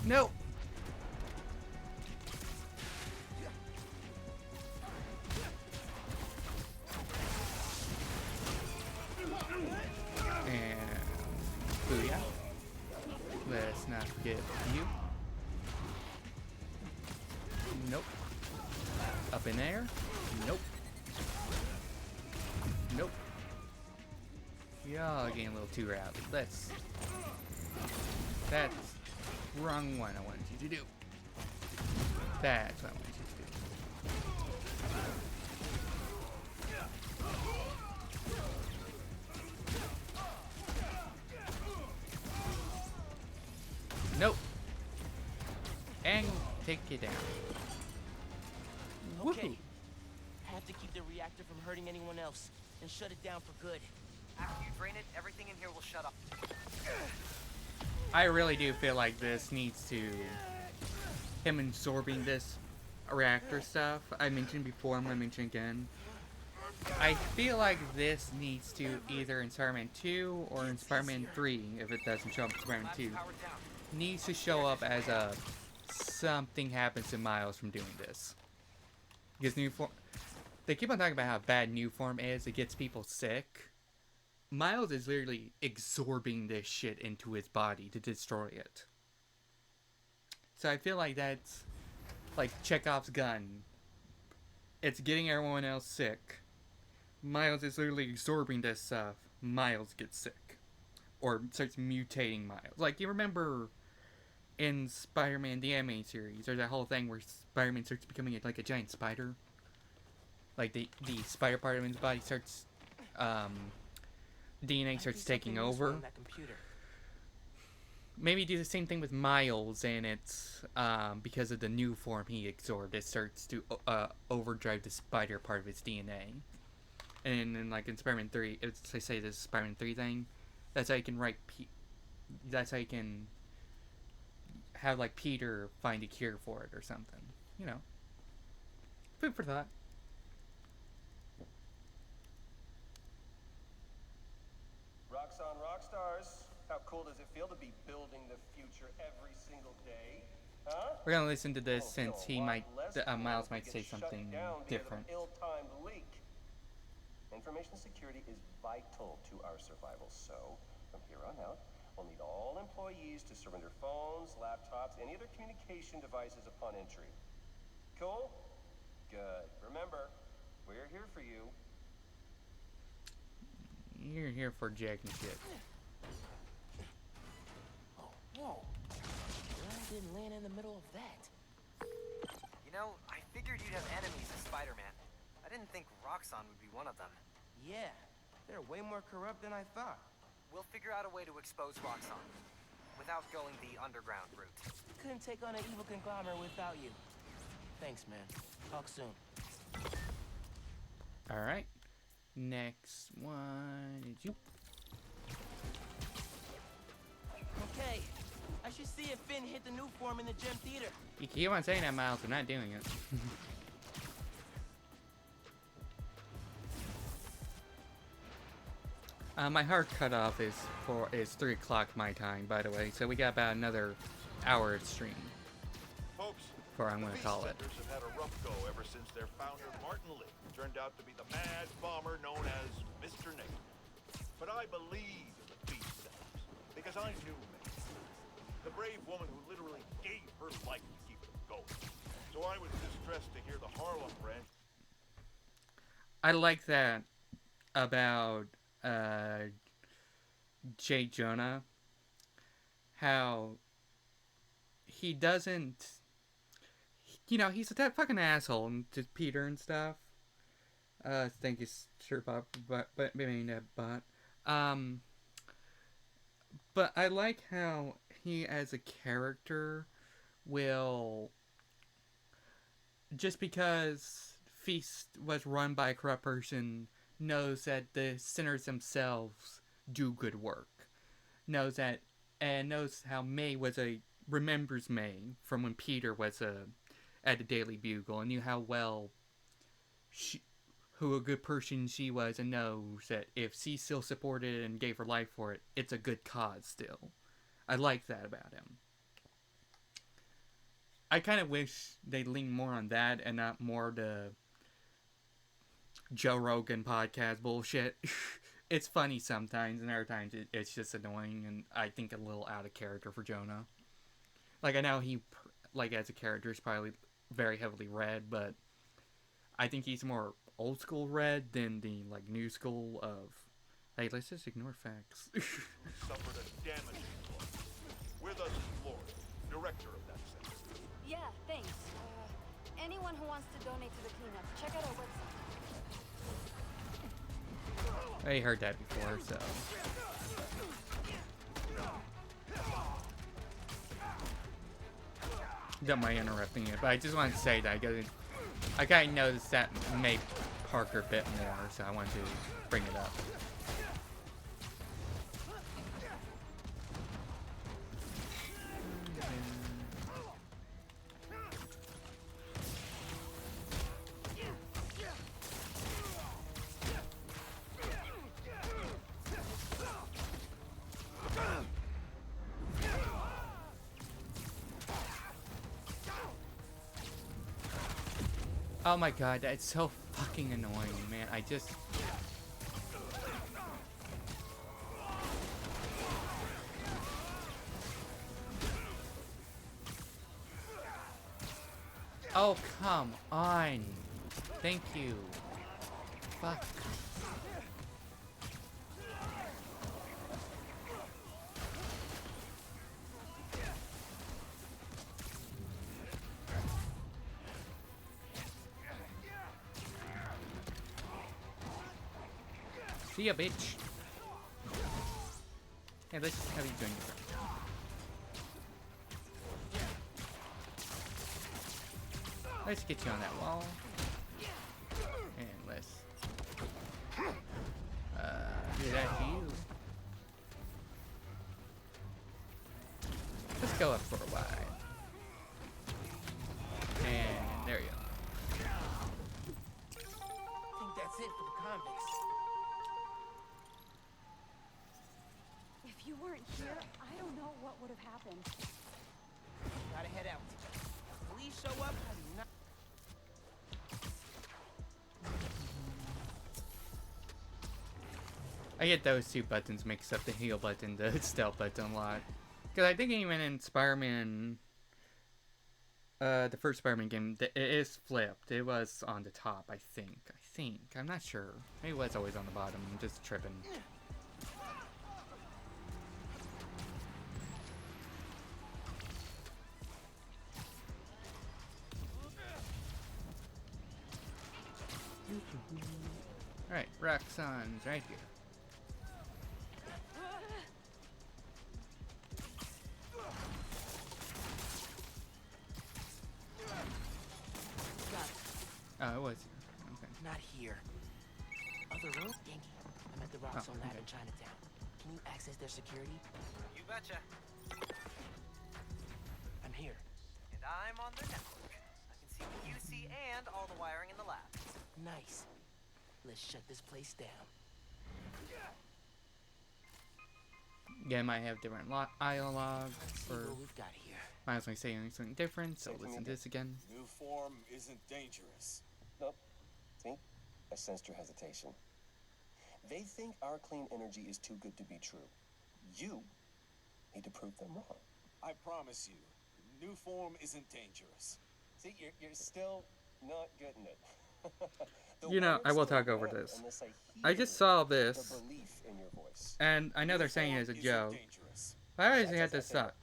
No. And booyah. Let's not forget you. Nope. Up in there. Nope. Nope. Y'all getting a little too rowdy. Let's. That's wrong one I wanted you to do. That's what I wanted you to do. Nope. And take it down. Okay. Woohoo. Have to keep the reactor from hurting anyone else and shut it down for good. After you drain it, everything in here will shut up. I really do feel like this needs to... him absorbing this reactor stuff. I mentioned before, I'm going to mention again. I feel like this needs to either in Spider-Man 2 or in Spider-Man 3, if it doesn't show up in Spider-Man 2, needs to show up as a something happens to Miles from doing this. Because new form... They keep on talking about how bad new form is, it gets people sick. Miles is literally absorbing this shit into his body to destroy it. So I feel like that's like Chekhov's gun. It's getting everyone else sick. Miles is literally absorbing this stuff. Miles gets sick. Or starts mutating Miles. Like, you remember in Spider-Man the animated series, there's that whole thing where Spider-Man starts becoming like a giant spider. Like, the spider part of his body starts... DNA starts taking over. Maybe do the same thing with Miles, and it's because of the new form he absorbed, it starts to overdrive the spider part of his DNA. And then, like in Spider-Man 3, I say this Spider-Man 3 thing, that's how you can write. That's how you can have like Peter find a cure for it or something. You know, food for thought. Roxxon Rockstars, how cool does it feel to be building the future every single day? Huh? We're gonna listen to this since he might, Miles might say something different. Ill-timed leak. Information security is vital to our survival, so from here on out, we'll need all employees to surrender phones, laptops, any other communication devices upon entry. Cool? Good. Remember, we're here for you. You're here for jacking shit. Oh, whoa. I didn't land in the middle of that. You know, I figured you'd have enemies as Spider-Man. I didn't think Roxxon would be one of them. Yeah, they're way more corrupt than I thought. We'll figure out a way to expose Roxxon without going the underground route. Couldn't take on an evil conglomerate without you. Thanks, man. Talk soon. Alright. Next one is you. Okay. I should see if Finn hit the new form in the gym theater. You keep on saying that, Miles. I'm not doing it. My hard cutoff is 3 o'clock my time, by the way. So we got about another hour of stream. Folks, before I'm going to call it. The Beast Centers have had a rough go ever since their founder, Martin Lee, turned out to be the mad bomber known as Mr. Negative. But I believe in the Beast Centers because I knew May, the brave woman who literally gave her life to keep them going. So I was distressed to hear the Harlem branch. I like that about J. Jonah, how he doesn't, you know, he's that fucking asshole to Peter and stuff. Thank you, Sir Bob, but I like how he, as a character, will, just because Feast was run by a corrupt person, knows that the sinners themselves do good work. Knows that, and knows how May remembers May from when Peter was at the Daily Bugle, and knew how well who a good person she was, and knows that if she still supported it and gave her life for it, it's a good cause still. I like that about him. I kind of wish they'd lean more on that and not more the Joe Rogan podcast bullshit. It's funny sometimes, and other times it's just annoying, and I think a little out of character for Jonah. Like, I know he, like, as a character is probably very heavily read, but I think he's more old school read than the, like, new school of, hey, let's just ignore facts. Suffered a damaging blow. With us is Florida, director of that center. Yeah, thanks. Anyone who wants to donate to the cleanup, check out our website. I heard that before, so. Don't mind interrupting it, but I just want to say that I kind of noticed that made Parker a bit more, so I wanted to bring it up. Oh my god, that's so fucking annoying, man. I just... Oh, come on. Thank you. Fuck. See ya, bitch. Hey, let's just have you join your friend. Let's get you on that wall. And let's do that to you. Let's go up for a while. And there you go. I think that's it for the convicts. If you weren't here, I don't know what would have happened. Gotta head out. Police show up, I do not... I get those two buttons mixed up, the heal button, the stealth button a lot. Because I think even in Spider-Man, the first Spider-Man game, it is flipped. It was on the top, I think. I'm not sure. Maybe it was always on the bottom. I'm just tripping. Alright, Roxxon's right here. Oh, it was here. Okay. Not here. Other room? Yankee, I'm at the Rockstone Lab in Chinatown. Can you access their security? You betcha. I'm here. And I'm on their network. I can see the QC and all the wiring in the lab. Nice. Let's shut this place down. Yeah, I might have different dialogue For for. what we've got here. Might as well say something different, so listen to this again. New form isn't dangerous. Nope. See? I sensed your hesitation. They think our clean energy is too good to be true. You need to prove them wrong. I promise you, new form isn't dangerous. See, you're still not getting it. You know, I will talk over this. I just saw this, and I know they're saying it as a joke. But I always had to stop.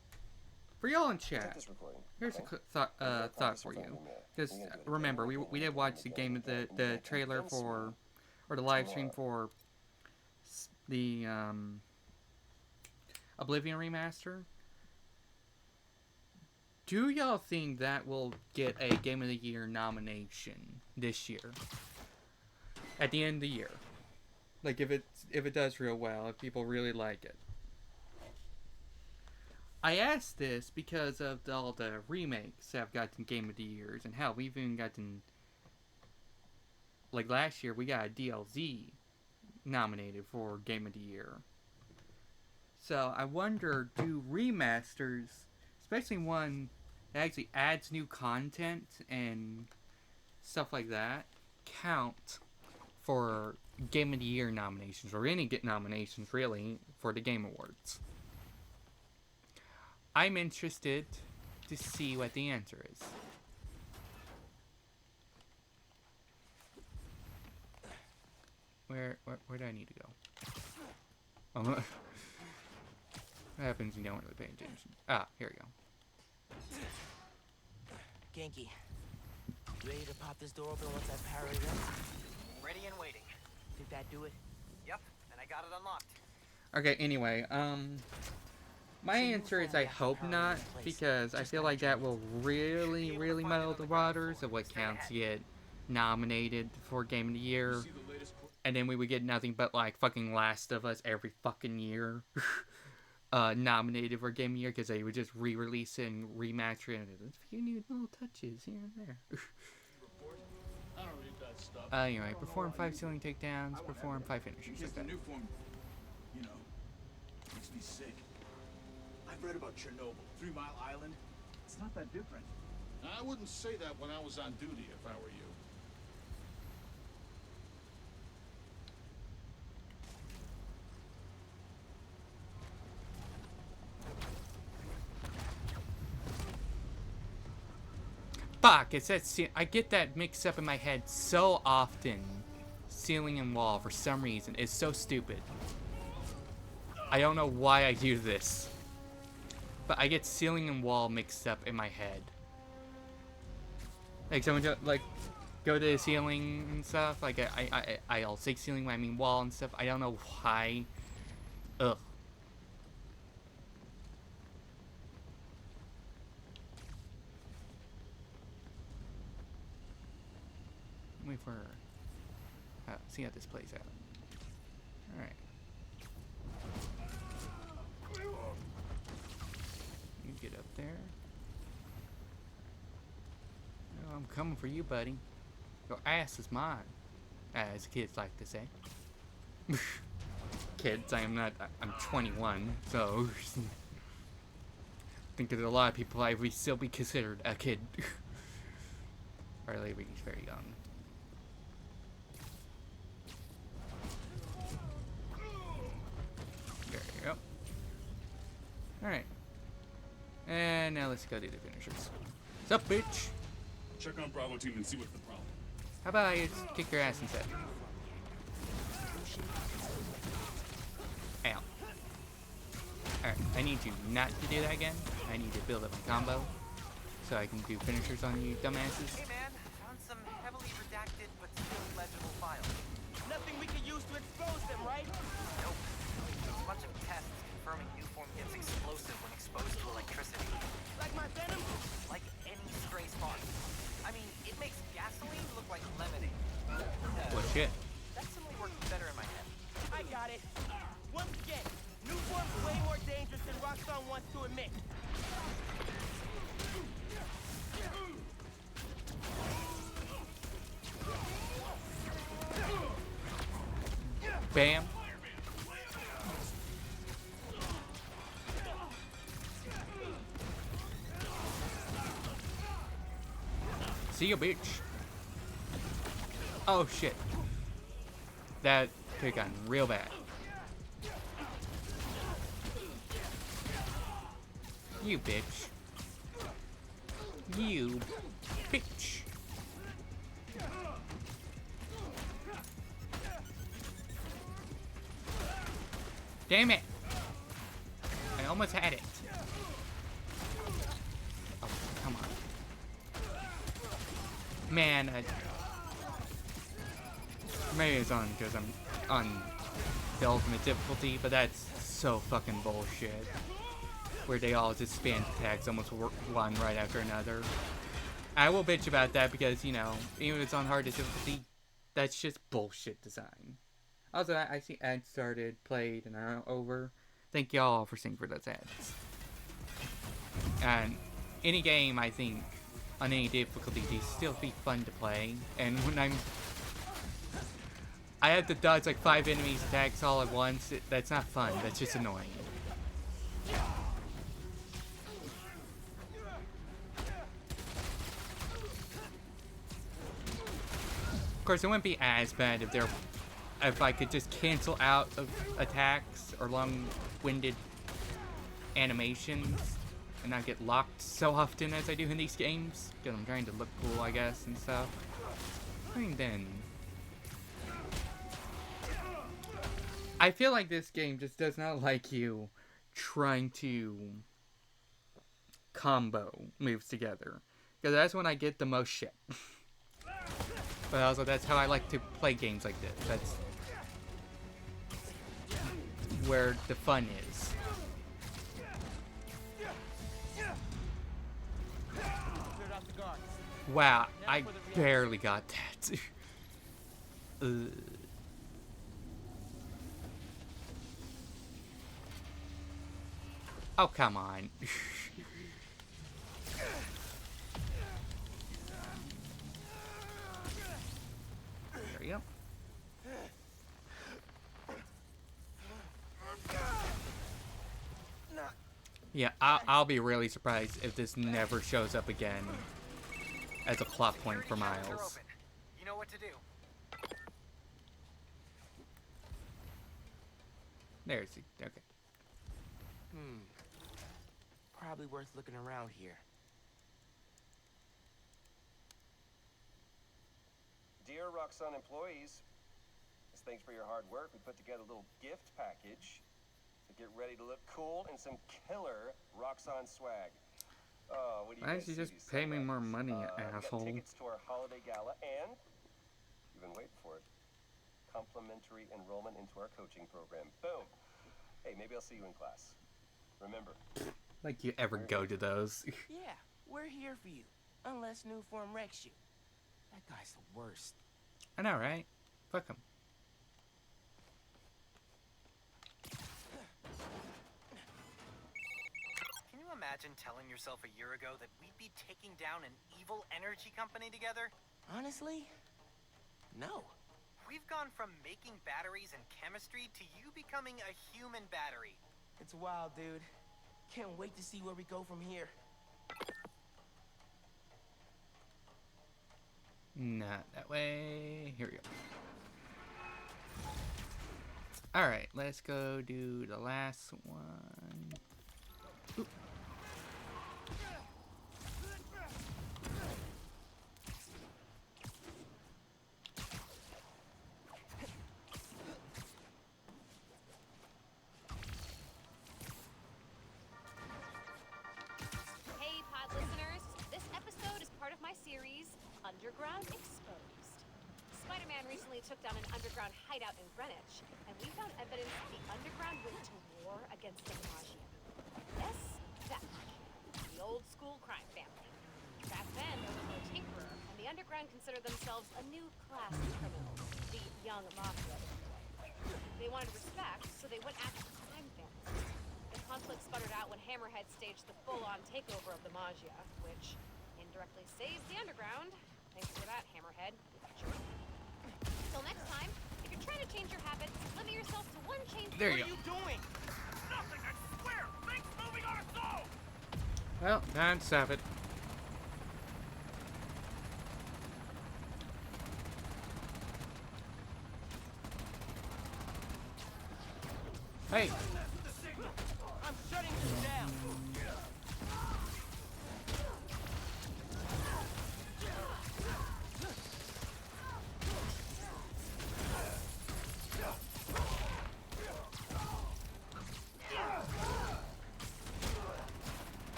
For y'all in chat, here's a thought for you. Because remember, we did watch the game, the trailer for, or the live stream for the Oblivion remaster. Do y'all think that will get a Game of the Year nomination this year? At the end of the year, like if it does real well, if people really like it. I asked this because of all the remakes that have gotten Game of the Years, and hell, we've even gotten, like last year, we got a DLZ nominated for Game of the Year. So I wonder, do remasters, especially one that actually adds new content and stuff like that, count for Game of the Year nominations, or any nominations really for the Game Awards? I'm interested to see what the answer is. Where do I need to go? Oh, what happens when you don't really pay attention? Ah, here we go. Genki, ready to pop this door open once I power it up? Ready and waiting. Did that do it? Yep, and I got it unlocked. Okay, anyway, my answer is I hope not, because I feel like that will really muddle the waters of what counts to get nominated for Game of the Year. And then we would get nothing but like fucking Last of Us every fucking year nominated for Game of the Year, because they would just re-release it and remaster it, and a few new little touches here and there. Anyway, perform 5 ceiling takedowns, perform 5 finishers. Because the new form, you know, makes me sick. I've read about Chernobyl, 3 Mile Island. It's not that different. I wouldn't say that when I was on duty if I were you. Fuck, it says I get that mixed up in my head so often. Ceiling and wall, for some reason. It's so stupid. I don't know why I do this. But I get ceiling and wall mixed up in my head. Like someone like go to the ceiling and stuff. Like I'll say ceiling when I mean wall and stuff. I don't know why. Ugh. Wait for see how this plays out. Alright. You get up there. Oh, I'm coming for you, buddy. Your ass is mine, as kids like to say. Kids, I'm 21, so I think there's a lot of people I would still be considered a kid. Or at least very young. There you go. Alright. And now let's go do the finishers. What's up, bitch? Check on Bravo team and see what's the problem. How about I just kick your ass instead? Ow. Alright, I need you not to do that again. I need to build up my combo so I can do finishers on you dumbasses. Hey man, found some heavily redacted but still legible files. Nothing we can use to expose them, right? Nope. A bunch of tests confirming Nuform gets explosive when exposed to electricity. Like my venom? Like any stray spark. I mean, it makes gasoline look like lemonade. Well, shit. That simply worked admit. Bam. See you, bitch. Oh shit. That could have gotten real bad. You bitch. You bitch. Damn it. I almost had it. Oh, come on. Man, maybe it's on because I'm on the ultimate difficulty, but that's so fucking bullshit. Where they all just spam attacks almost one right after another. I will bitch about that because, you know, even if it's on hardest difficulty, that's just bullshit design. Also, I see ads started, played, and are over. Thank y'all for singing for those ads. And any game, I think, on any difficulty, they still be fun to play. And when I have to dodge like 5 enemies' attacks all at once, that's not fun. That's just annoying. Of course, it wouldn't be as bad if I could just cancel out of attacks or long-winded animations and not get locked so often as I do in these games. Because I'm trying to look cool, I guess, and stuff. I mean, then... I feel like this game just does not like you trying to combo moves together. Because that's when I get the most shit. But also, that's how I like to play games like this. That's where the fun is. Wow, I barely got that. Oh, come on. There you go. Yeah, I'll be really surprised if this never shows up again as a plot point for Miles. You know what to do. There's okay. Probably worth looking around here. Dear Roxxon employees, as thanks for your hard work, we put together a little gift package to get ready to look cool in some killer Roxxon swag. Oh, what do you Why guys don't you see just pay me more money, you we got asshole? tickets to our holiday gala and, you've been waiting for it, complimentary enrollment into our coaching program. Boom. Hey, maybe I'll see you in class. Remember. Like you ever go to those. Yeah, we're here for you. Unless Nuform wrecks you. That guy's the worst. I know, right? Fuck him. Can you imagine telling yourself a year ago that we'd be taking down an evil energy company together? Honestly, no. We've gone from making batteries and chemistry to you becoming a human battery. It's wild, dude. Can't wait to see where we go from here. Not that way. Here we go. Alright, let's go do the last one. Oop. Hey, pod listeners. This episode is part of my series, Underground Exposed. Spider-Man recently took down an underground hideout in Greenwich, and we found evidence that the underground went to war against the Maggia. Yes, that Maggia. The old school crime family. Back then, there was no Tinkerer, and the underground considered themselves a new class of criminals, the young mafia. They wanted respect, so they went after the crime families. The conflict sputtered out when Hammer Hammerhead staged the full-on takeover of the Maggia, which indirectly saves the underground. Thanks for that, Hammerhead. Jerk. Till next time, if you're trying to change your habits, limit yourself to one change. There you go. What are you doing? Nothing, I swear! Things moving on its own! Well, time to stop it. Hey! I'm shutting this down.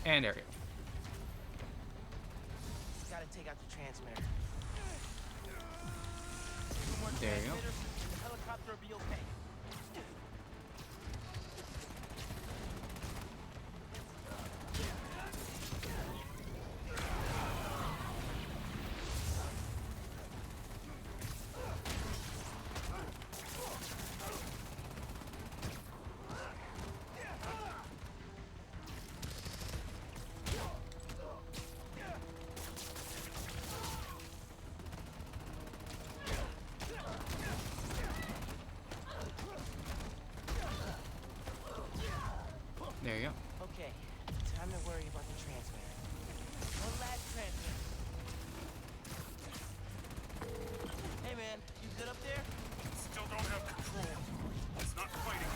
And there you go. Gotta take out the transmitter. There you go. The helicopter will be okay. There you go. Okay, time to worry about the transmitter. One last transmitter. Hey man, you good up there? Still don't have control. It's not fighting.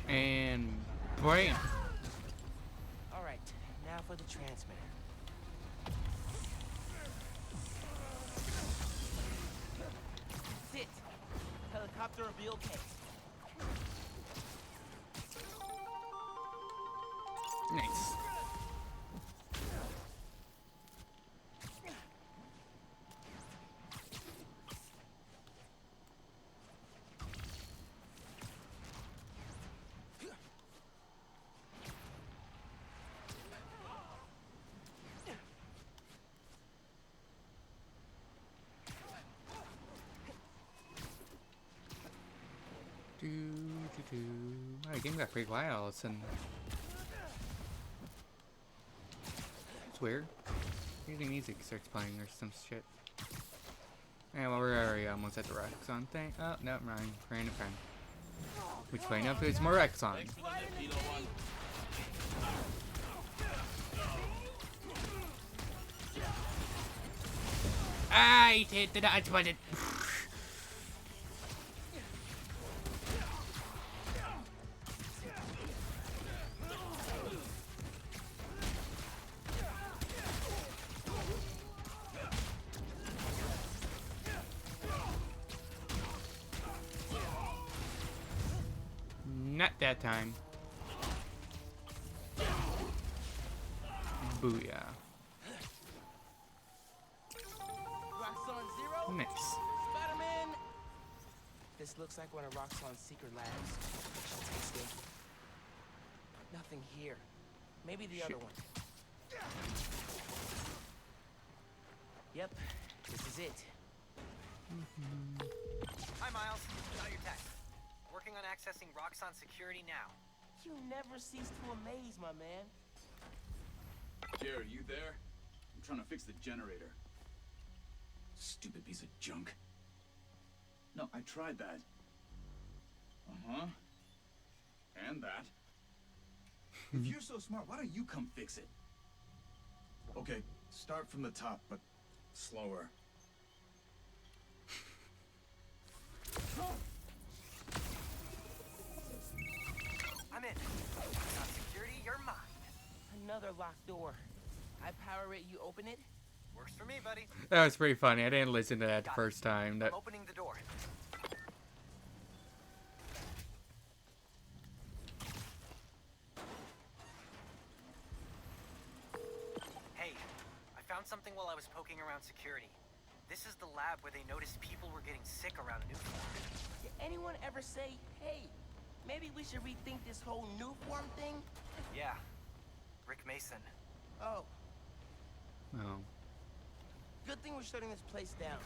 And brain. Alright, now for the transmitter. Sit. Helicopter will be okay. Nice. Oh, the game got pretty quiet all of a sudden. It's weird. Usually music starts playing or some shit. Yeah, well, we're already almost at the Roxxon thing. Oh, no, Ryan. Random friend. Which way enough is more Roxxon. I hit the dodge button. Not that time. Booyah. Roxxon Zero? Nice. Spider-Man! This looks like one of Roxxon's secret labs. Should taste it. Nothing here. Maybe the other one. Yep, this is it. Hi, Miles. Got your text. Working on accessing Roxxon security now. You never cease to amaze, my man. Jerry, you there? I'm trying to fix the generator. Stupid piece of junk. No, I tried that. Uh-huh. And that. If you're so smart, why don't you come fix it? Okay, start from the top, but slower. I'm in. Roxxon security, you're mine. Another locked door. I power it, you open it? Works for me, buddy. That was pretty funny. I didn't listen to that the first time. That I'm opening the door. Hey, I found something while I was poking around security. This is the lab where they noticed people were getting sick around Nuform. Did anyone ever say, hey, maybe we should rethink this whole new form thing? Yeah. Rick Mason. Oh. Oh. Good thing we're shutting this place down.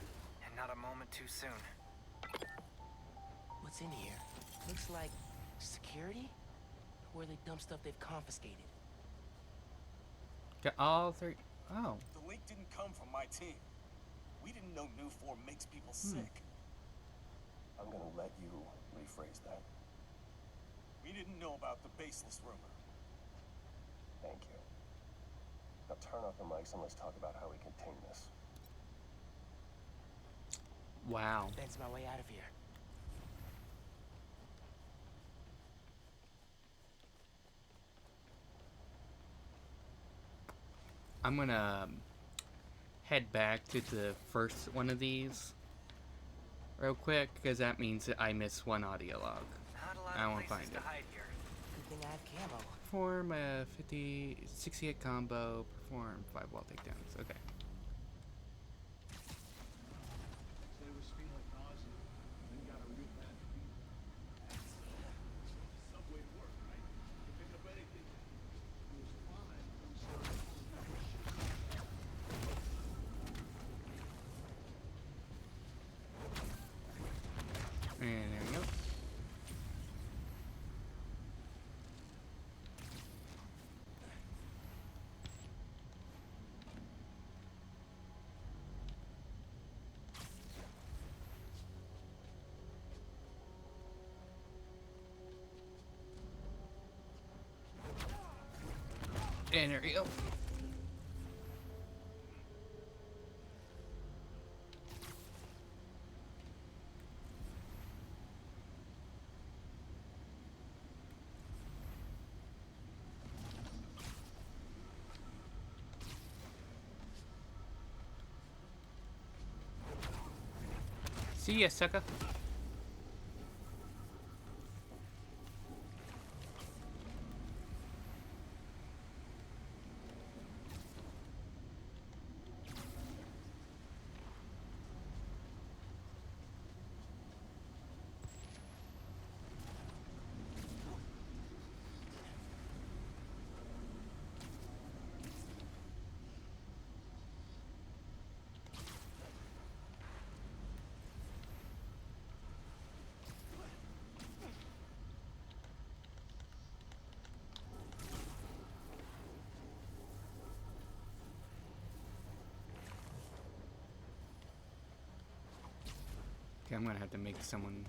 And not a moment too soon. What's in here? Looks like security? Where they dump stuff they've confiscated. Got all three. Oh. The leak didn't come from my team. We didn't know Nuform makes people sick. I'm gonna let you rephrase that. We didn't know about the baseless rumor. Thank you. Now turn off the mics and let's talk about how we contain this. Wow. That's my way out of here. I'm gonna head back to the first one of these real quick, because that means that I missed one audio log. I won't find it. Good thing I have camo. Perform a 60 hit combo, perform 5 wall takedowns. Okay. They was feeling nausea, then got a real bad fever. Subway to work, right? To pick up anything. It was fine. And there we go. And there we go. See ya, sucker. Okay, I'm gonna have to make someone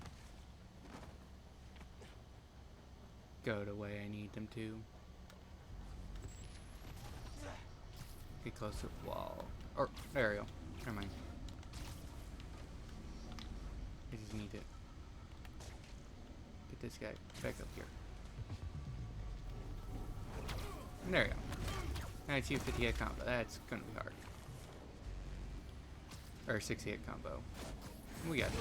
go the way I need them to. Get close to the wall. Or, there we go. Never mind. I just need to get this guy back up here. And there we go. Now it's 50 hit combo. That's gonna be hard. Or 60 hit combo. We got this.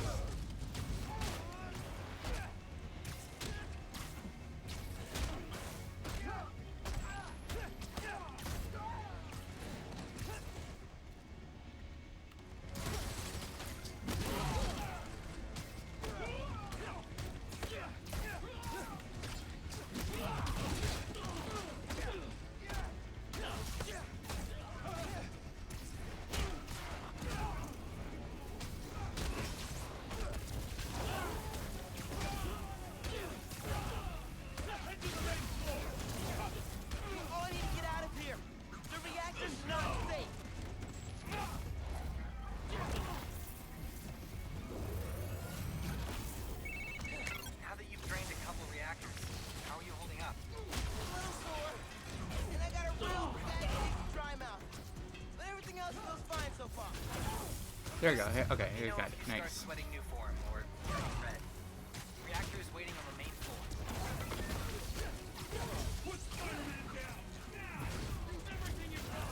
There you go. Okay, here you got it. Nice. Sweating Nuform or red. Reactor is waiting on the main floor. Put Spider-Man down! Now! Use everything you've got!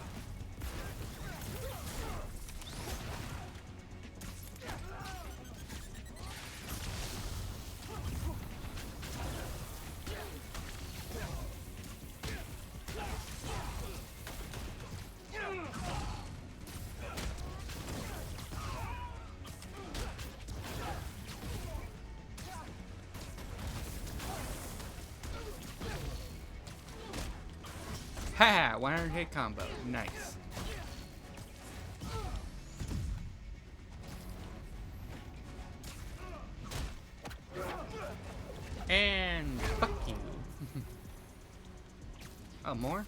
Ha! 100 hit combo. Nice. And fuck you. Oh, more?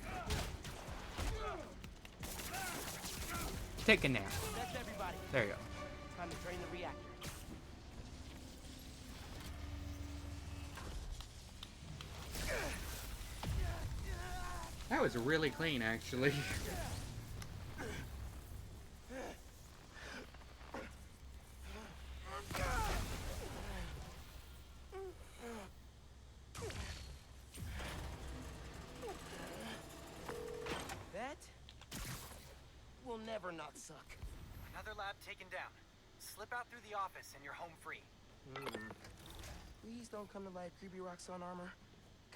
Take a nap. That's everybody. There you go. Time to drain the reactor. That was really clean, actually. That will never not suck. Another lab taken down. Slip out through the office and you're home free. Please don't come to life, creepy Roxxon armor.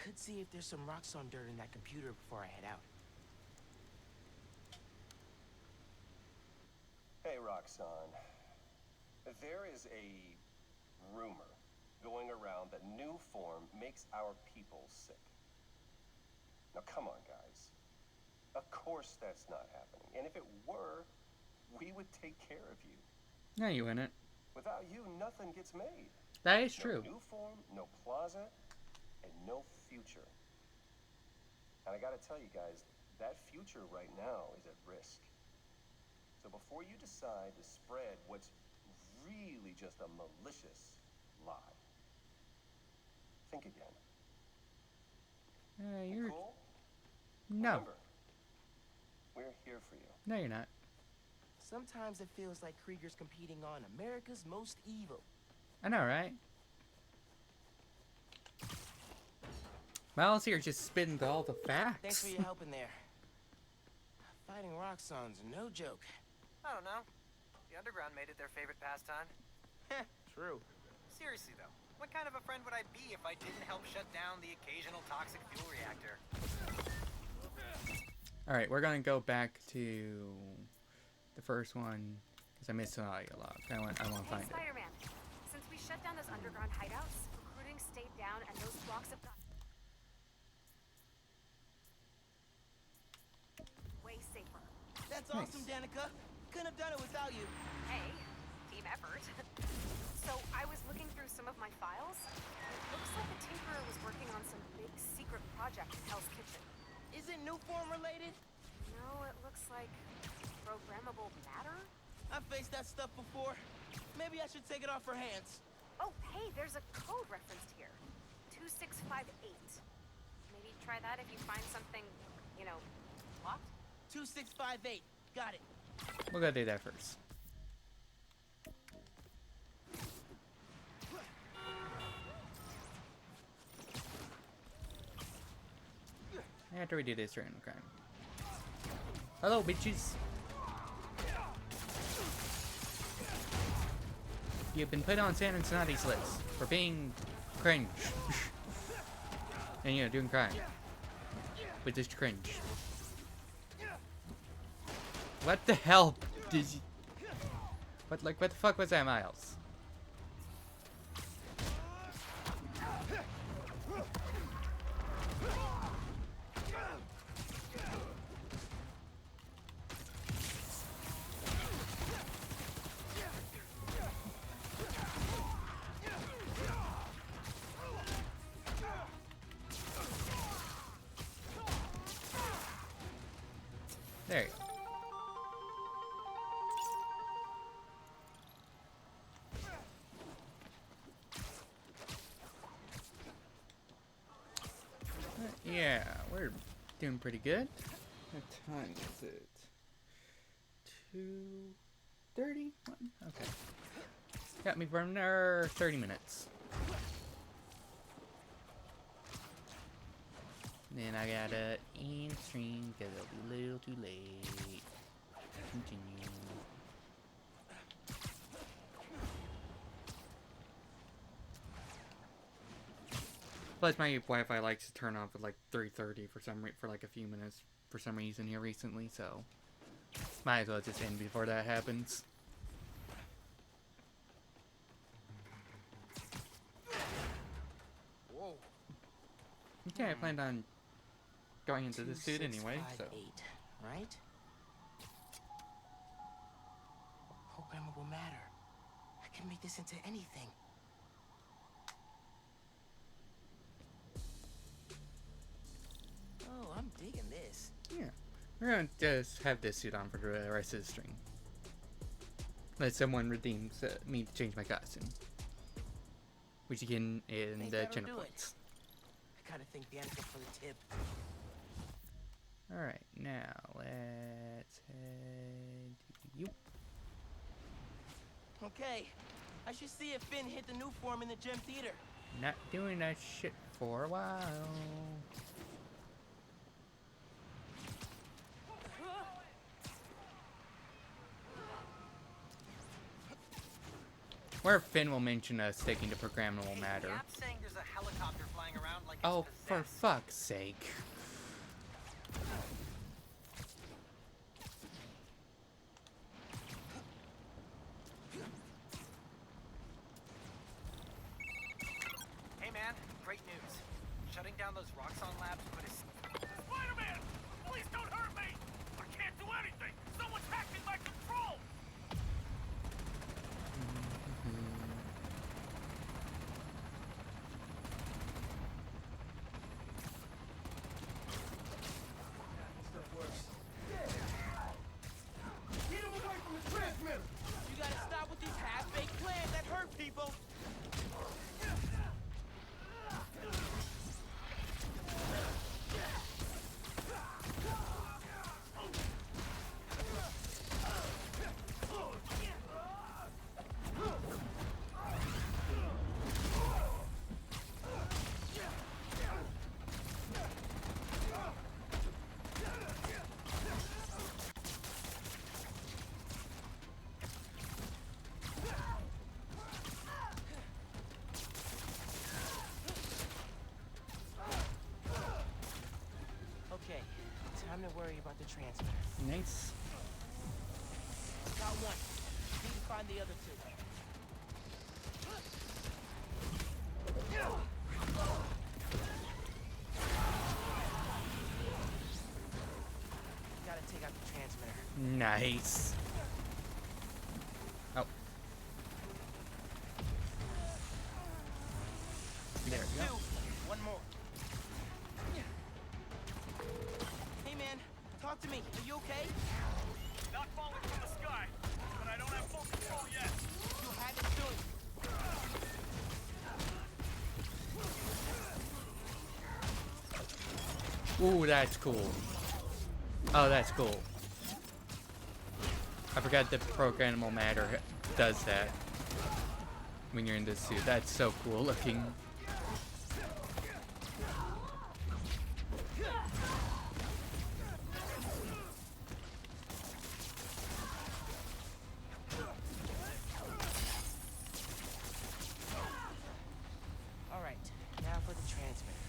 Could see if there's some Roxxon dirt in that computer before I head out. Hey, Roxxon. There is a rumor going around that new form makes our people sick. Now, come on, guys. Of course that's not happening. And if it were, we would take care of you. No, you wouldn't. Without you, nothing gets made. That is true. No new form, no plaza, and no future. And I gotta tell you guys, that future right now is at risk. So before you decide to spread what's really just a malicious lie, think again. You're... Cool? No. Remember, we're here for you. No, you're not. Sometimes it feels like Krieger's competing on America's Most Evil. I know, right? Miles here just spitting all the facts. Thanks for your help in there. Fighting Roxxon's no joke. I don't know. The Underground made it their favorite pastime. True. Seriously though, what kind of a friend would I be if I didn't help shut down the occasional toxic fuel reactor? Alright, we're gonna go back to the first one because I missed an audio log. I want to find it. Spider-Man, since we shut down those underground hideouts, recruiting stayed down and those blocks have got way safer. That's awesome, Danica. Couldn't have done it without you. Hey, team effort. So I was looking through some of my files. It looks like the Tinkerer was working on some big secret project in Hell's Kitchen. Is it new form related? No, it looks like programmable matter? I've faced that stuff before. Maybe I should take it off her hands. Oh, hey, there's a code referenced here. 2658. Maybe try that if you find something, you know, locked? 2658. Got it. We'll go do that first. After we do this random crime. Hello, bitches. You've been put on San and Sonati's list for being cringe. And, you know, doing crime. But just cringe. What the hell did you... What the fuck was that, Miles? There you go. Yeah, we're doing pretty good. What time is it? 2:30? Okay. Got me for another 30 minutes. Then I gotta end stream because it'll be a little too late. Continue. Plus, my Wi-Fi likes to turn off at like 3:30 for like a few minutes for some reason here recently, so might as well just end before that happens. Whoa. Okay, I planned on going into the suit anyway, so. 2658, right? Programmable matter. I can make this into anything. Oh, I'm digging this. Yeah. We're gonna just have this suit on for the rest of the stream. Unless someone redeems me to change my costume. Which you can in the channel points. I kinda think Bianca for the tip. Alright, now let's head to you. Okay, I should see if Finn hit the new form in the gym theater. Not doing that shit for a while. Where Finn will mention us taking the programmable matter. Yap's saying there's a helicopter flying around like it's Oh, for possessed. fuck's sake. Hey man, great news. Shutting down those Roxxon labs put us. Spider-Man! Please don't hurt me! I can't do anything! Someone's hacking my control! Get him away from the transmitter! You gotta stop with these half-baked plans that hurt people! Okay, time to worry about the transmitter. Nice. Got one. Need to find the other two. Gotta take out the transmitter. Nice. Oh. There we go. Two. One more. Hey man, talk to me. Are you okay? Not falling from the sky, but I don't have full control yet. You'll have it soon. Ooh, that's cool. Oh, that's cool. I forgot the programmable matter does that when you're in this suit. That's so cool looking. All right, now for the transmitter.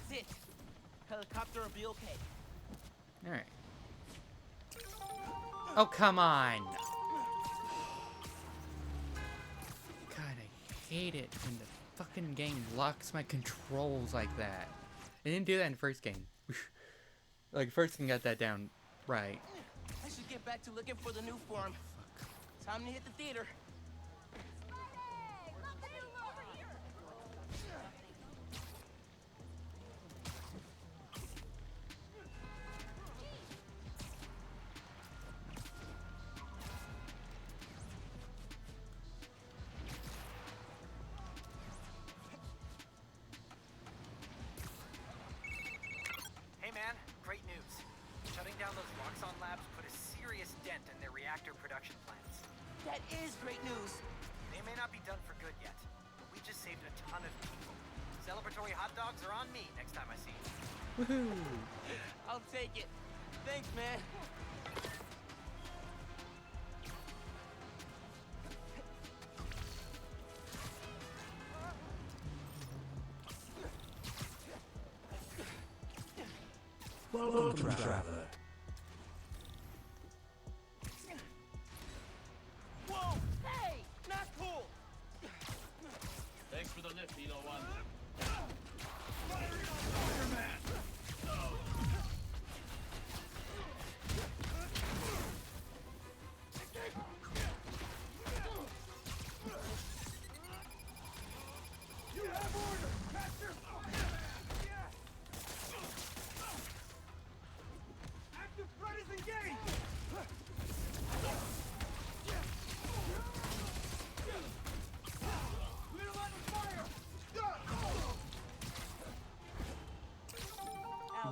That's it. Helicopter will be okay. Alright. Oh, come on! God, I hate it when the fucking game locks my controls like that. It didn't do that in the first game. Like, first game got that down right. I should get back to looking for the new form. Time to hit the theater. Hey man, great news. Shutting down those Roxxon labs put a serious dent in their reactor production plants. That is great news. They may not be done for good yet, but we just saved a ton of people. Celebratory hot dogs are on me next time I see you. Woohoo! I'll take it. Thanks, man. Welcome, traveler. Whoa! Hey! Not cool! Thanks for the lift, Hilo One.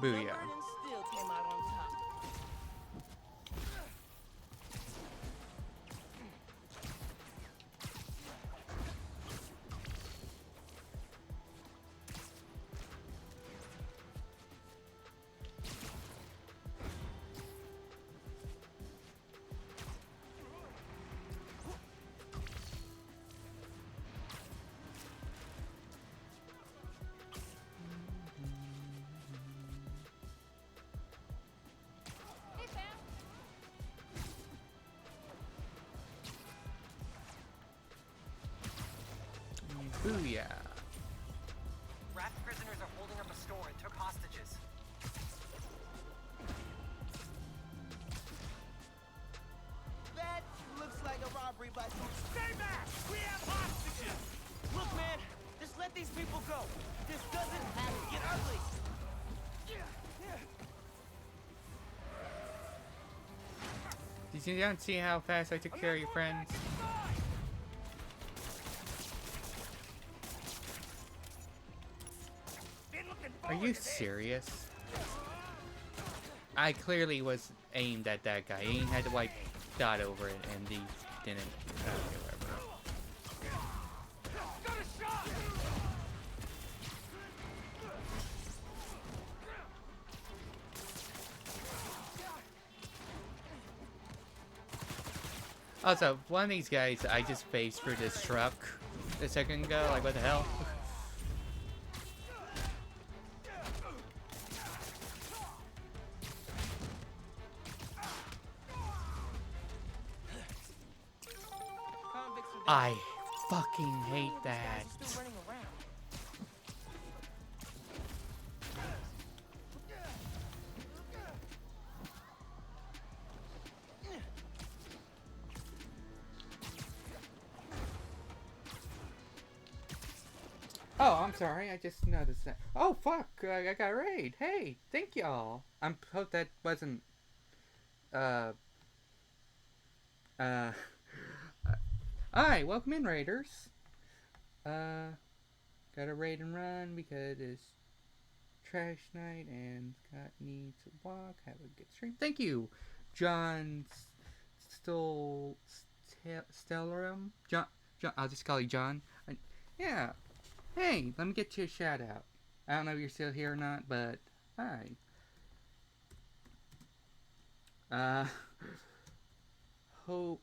Booyah. Still came out on top. Booyah. Raft prisoners are holding up a store and took hostages. That looks like a robbery by some... Stay back! We have hostages! Look, man, just let these people go. This doesn't have to get ugly. Did you not see how fast I took care of your friends? Are you serious? I clearly was aimed at that guy. He had to wipe dot over it, and he didn't. Okay, whatever. Also, one of these guys I just faced through this truck a second ago. Like, what the hell? I fucking hate that. Oh, I'm sorry. I just noticed that. Oh, fuck. I got a raid. Hey, thank y'all. I hope that wasn't... Alright, welcome in, raiders. Got a raid and run because it's trash night and Scott needs to walk. Have a good stream. Thank you, John Stellarum. John, I'll just call you John. Yeah. Hey, let me get you a shout out. I don't know if you're still here or not, but hi. Hope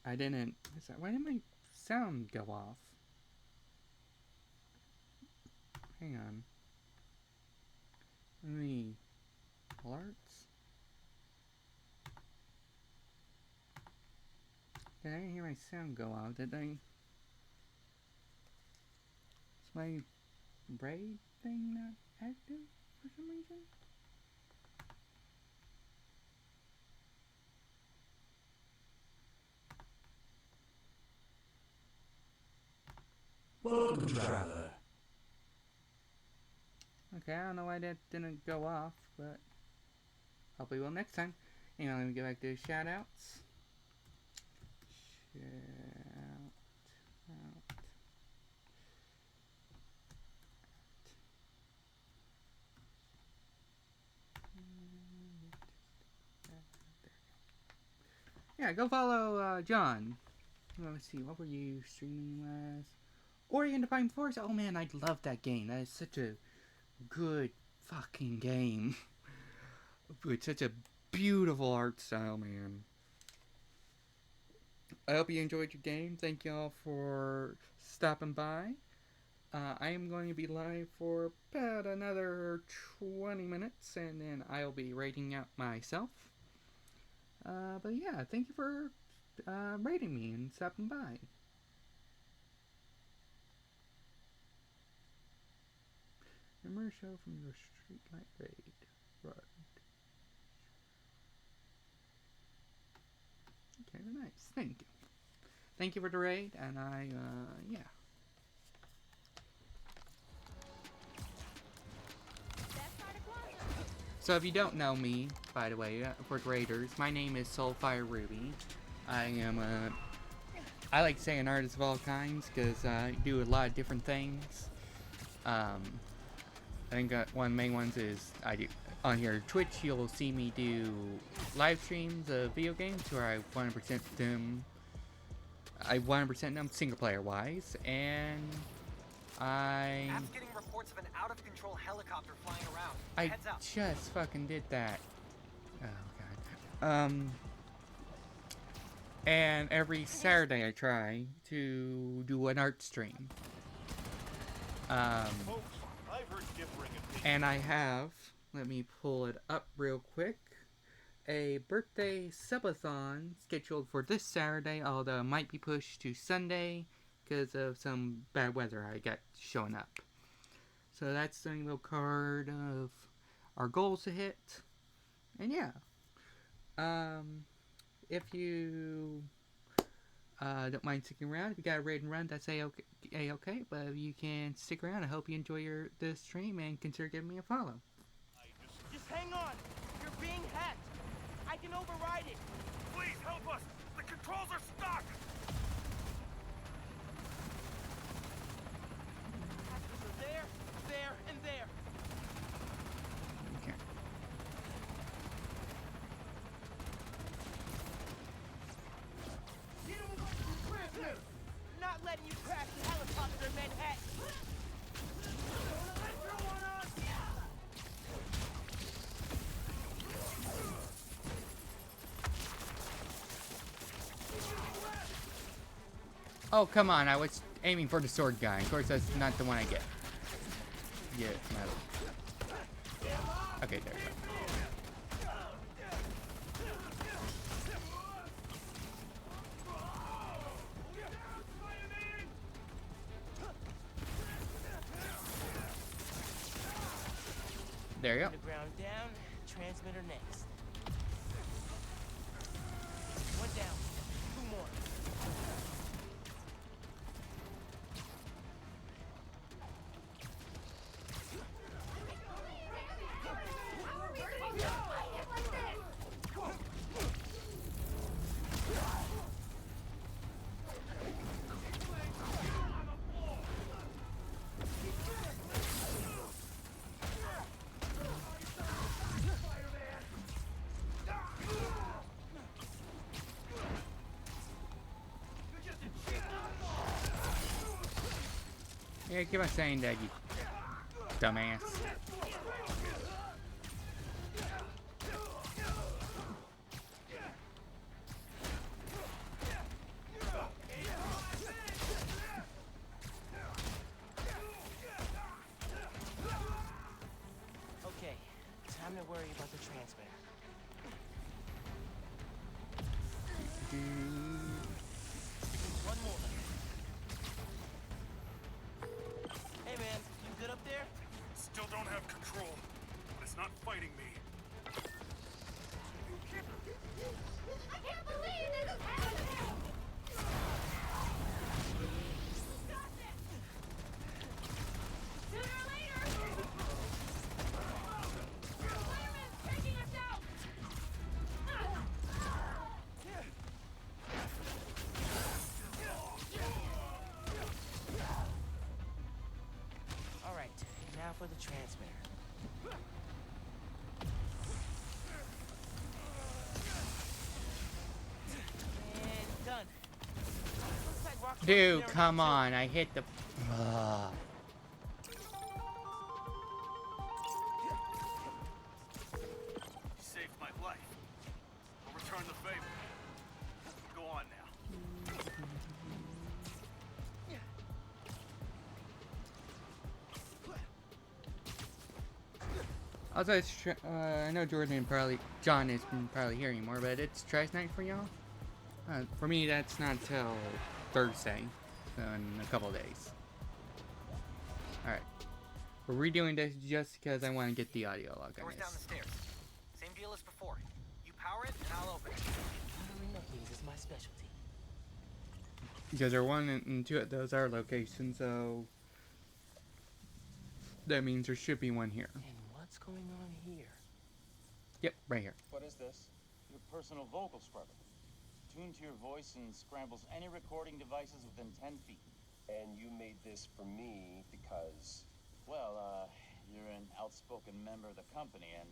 I didn't. Why did my sound go off? Hang on. Let me. Alerts? Did I hear my sound go off? Did I? Is my braid thing not active for some reason? Welcome, traveler. Okay, I don't know why that didn't go off, but hopefully will next time. Hang on, let me go back to shout outs. Shout out. Yeah, go follow John. Let's see, what were you streaming last? Ori and the Divine Force. Oh man, I love that game. That is such a good fucking game. With such a beautiful art style, man. I hope you enjoyed your game. Thank y'all for stopping by. I am going to be live for about another 20 minutes, and then I'll be rating out myself. But yeah, thank you for rating me and stopping by. Remember show from your streetlight raid. Right. Okay, nice. Thank you. Thank you for the raid, and yeah. So if you don't know me, by the way, for raiders, my name is Soulfire Ruby. I am I like to say an artist of all kinds, because I do a lot of different things. I think one of the main ones is I do on here Twitch. You'll see me do live streams of video games where I 100% them. I 100% them single player wise, and App's getting reports of an out of control helicopter flying around. Heads up. Just fucking did that. Oh god. And every Saturday I try to do an art stream. And I have, let me pull it up real quick, a birthday subathon scheduled for this Saturday, although it might be pushed to Sunday because of some bad weather I got showing up. So that's a little card of our goals to hit. And yeah. If you don't mind sticking around, if you got a raid and run, that's a-okay. But if you can stick around, I hope you enjoy the stream and consider giving me a follow. Just hang on. You're being hacked. I can override it. Please help us. The controls are stuck. Hackers are there, and there. Okay. Not letting you crash the helicopter in Manhattan. Oh, come on, I was aiming for the sword guy. Of course, that's not the one I get. Yeah, it's metal. Okay, there we go. There you go. Underground down, transmitter next. One down, two more. Yeah, keep on saying that, you dumbass. Okay, time to worry about the transmitter. One more. Hey man, you good up there? Still don't have control, but it's not fighting me. I can't believe this is happening! Sooner or later! Spider-Man's taking us out! All right, now for the transmitter. And done. Looks like Rocky Dude, come on, I hit the... You saved my life. I'll return the favor. Go on now. Also, it's I know John isn't probably here anymore, but it's Trash Night for y'all. For me, that's not till Thursday, so in a couple of days. Alright. We're redoing this just because I want to get the audio log on Doors down the this. stairs. Same deal as before. You power it, and I'll open it. Powering up things is my specialty. Because there are 1 and 2 of those are locations, so that means there should be one here. And what's going on here? Yep, right here. What is this? Your personal vocal scrubber. Tuned to your voice and scrambles any recording devices within 10 feet. And you made this for me because... Well, you're an outspoken member of the company, and,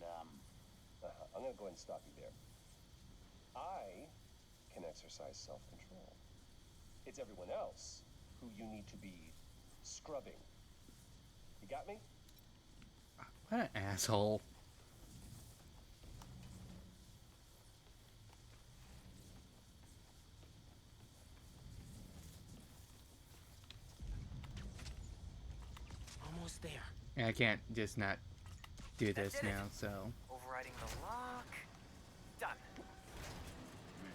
I'm gonna go ahead and stop you there. I can exercise self-control. It's everyone else who you need to be scrubbing. You got me? What an asshole. Almost there. And I can't just not do this now, so. Overriding the lock. Done. Man,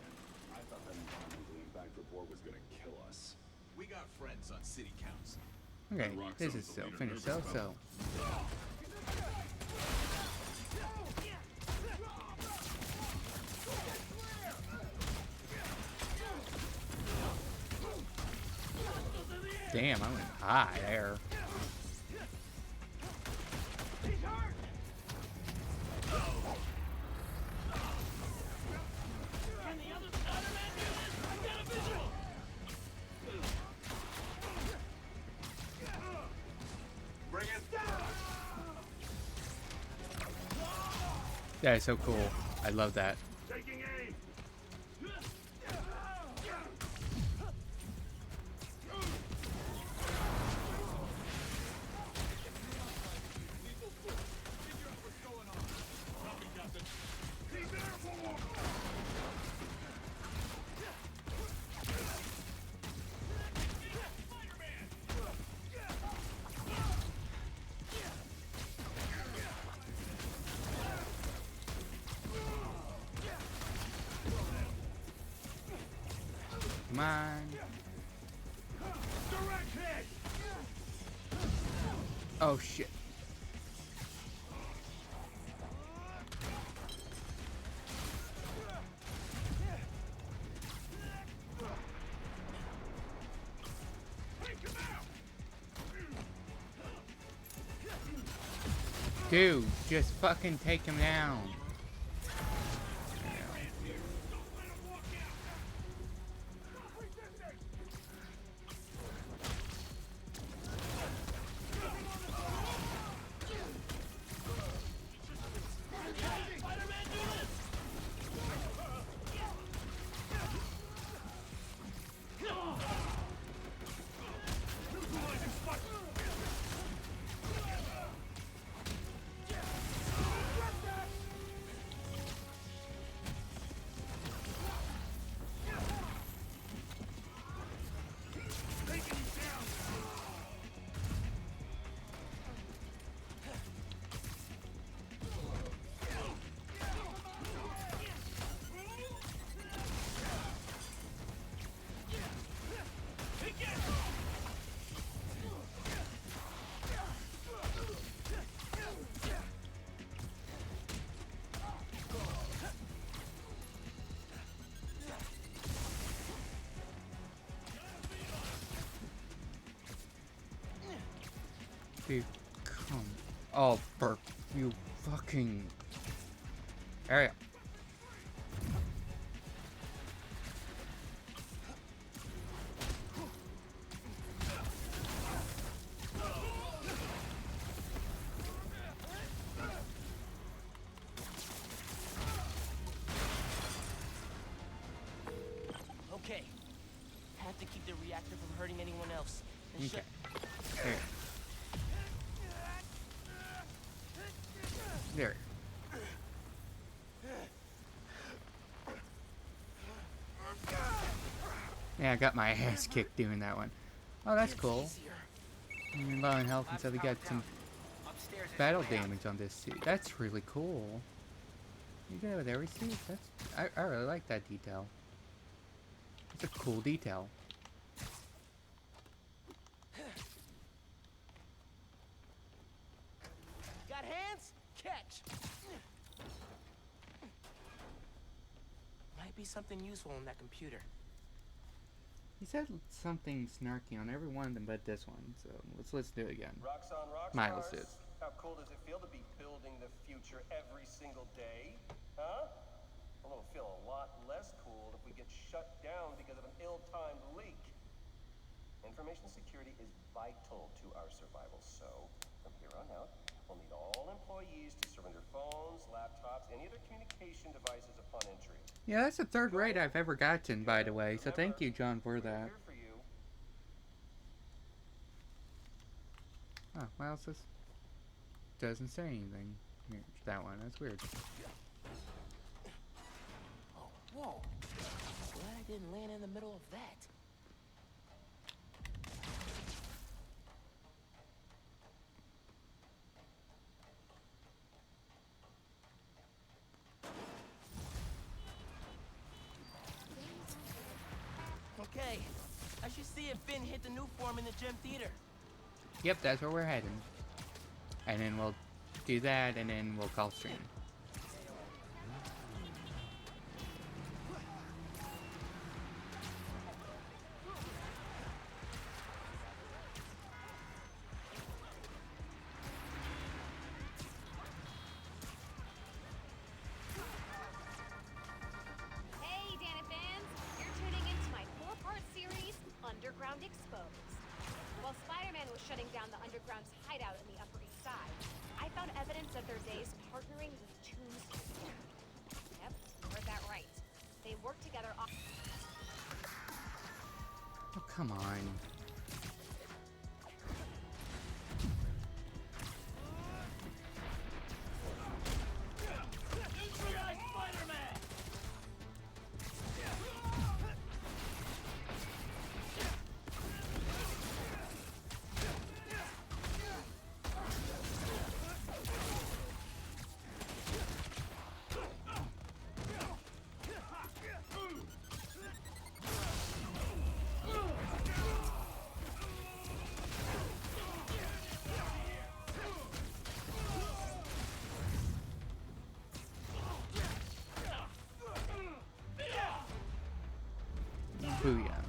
I thought that environmental impact report was gonna kill us. We got friends on city council. Okay, this is so finished. So. Damn, I went high there. That is so cool. I love that. Taking aim. Come on. Oh shit. Dude, just fucking take him down. Dude, come. Oh, Burp, you fucking. Area. Okay. Have to keep the reactor from hurting anyone else. And Okay. There. There. Yeah, I got my ass kicked doing that one. Oh, that's cool. You're low in health, and so we got some battle damage on this suit. That's really cool. You get it with every suit? That's I really like that detail. It's a cool detail. Got hands? Catch! Might be something useful in that computer. He said something snarky on every one of them but this one, so let's do it again. Roxxon Rockstars. Miles did. How cool does it feel to be building the future every single day? Huh? Well, it'll feel a lot less cool if we get shut down because of an ill-timed leak. Information security is vital to our survival, so from here on out, We'll need all employees to surrender phones, laptops, any other communication devices upon entry. Yeah, that's the third rate I've ever gotten, by the way, so thank you, John, for that. Oh, what else is... Doesn't say anything. Here's that one, that's weird. Oh, whoa. Glad I didn't land in the middle of that. Okay, I should see if Finn hit the new form in the gym theater. Yep, that's where we're heading. And then we'll do that, and then we'll call stream. Hey, Dana fans! You're tuning into my 4-part series, Underground Exposed. While Spider-Man was shutting down the Underground's hideout in the Upper East Side, I found evidence of their days partnering with Tombstone. Yep, you heard that right. They worked together on... Oh, come on. Booyah.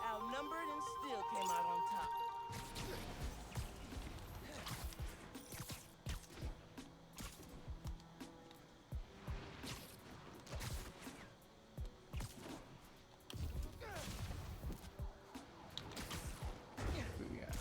Outnumbered and still came out on top. Booyah.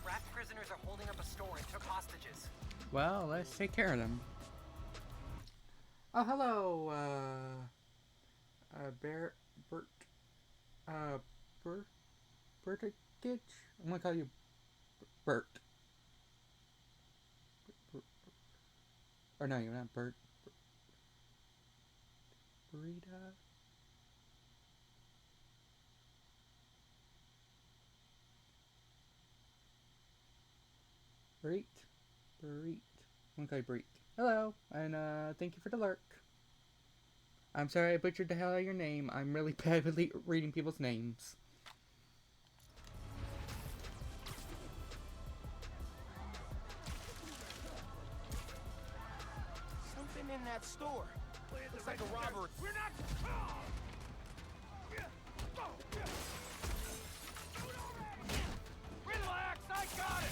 Raft prisoners are holding up a store and took hostages. Well, let's take care of them. Oh, hello, Bert, Bertitch? I'm gonna call you Bert. Or no, you're not Bert. Burrito? Breet? Breet. I'm gonna call you Breet. Hello, and thank you for the lurk. I'm sorry I butchered the hell out of your name. I'm really bad with reading people's names. Something in that store. Looks like a robbery. We're not... Relax, I got it!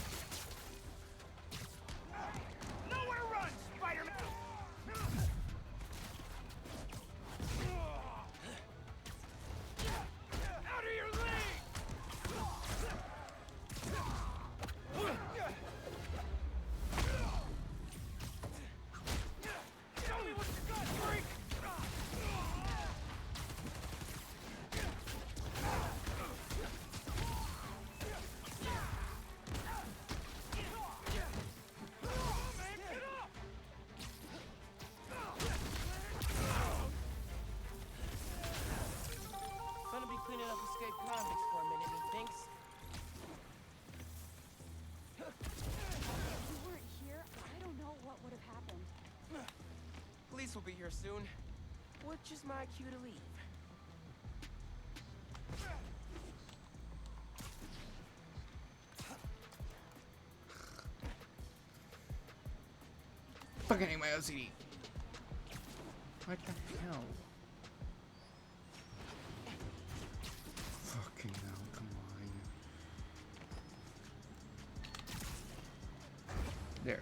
Nowhere run, Spider-Man! Out of your league! Show me what you got, freak! Gonna be cleaning up escaped convicts for a minute, methinks. If you weren't here, I don't know what would have happened. Police will be here soon. Which is my cue to leave. Fucking hate my OCD. What the hell? Fucking hell, come on. There.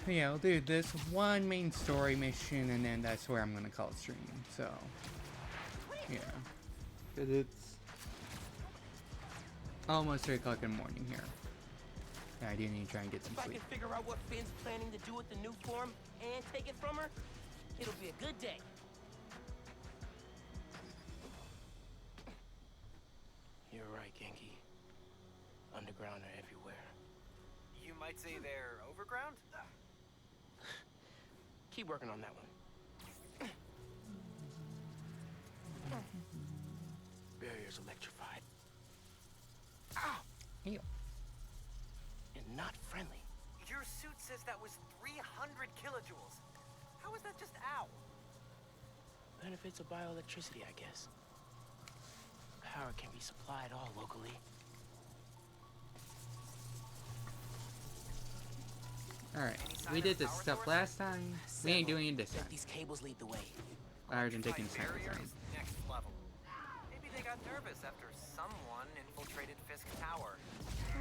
Yeah, I'll do this one main story mission, and then that's where I'm gonna call it streaming. So, yeah, because it's almost 3 o'clock in the morning here. Yeah, I do need to try and get some If sleep. I can figure out what Finn's planning to do with the new form and take it from her, it'll be a good day. You're right, Genki. Underground are everywhere. You might say they're overground? Keep working on that one. Barrier's electrified. Ow! Ew. And not friendly. Your suit says that was 300 kilojoules. How is that just ow? Benefits of bioelectricity, I guess. Power can be supplied all locally. Alright, we did this stuff last time. We ain't doing it this time. These cables lead the way. Ours and taking time. Next level. Maybe they got nervous after someone infiltrated Fisk Tower.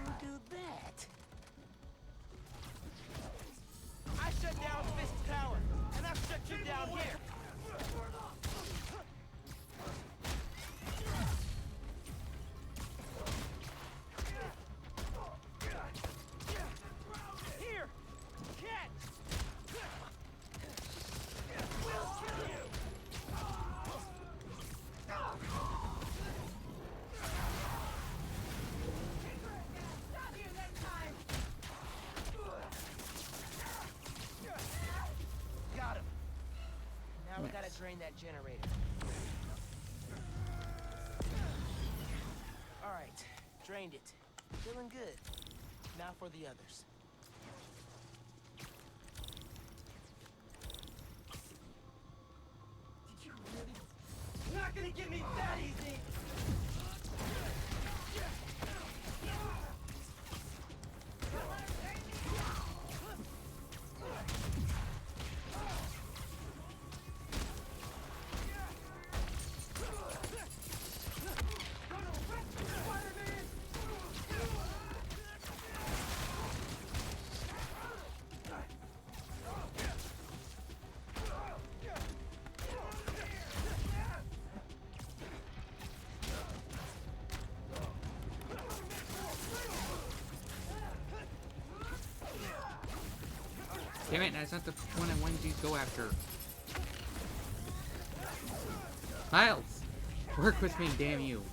Who do that? I shut down Fisk Tower, and I'll shut you down here. Here, catch. We'll kill you. Got him. Now we gotta drain that generator. All right, drained it. Feeling good. Now for the others. Did you really? Not gonna get me that easy. Damn it, that's not the one I wanted you to go after. Miles! Work with me, damn you.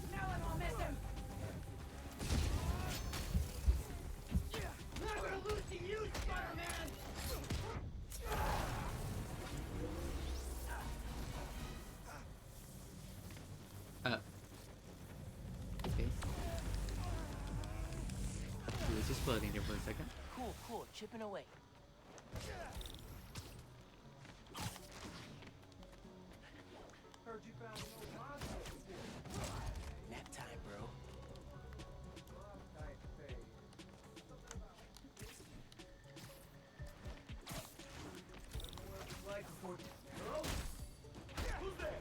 Okay. He was just floating there for a second. Cool, cool. Chipping away. Heard you found an old monster. Nap time, bro. Who's there?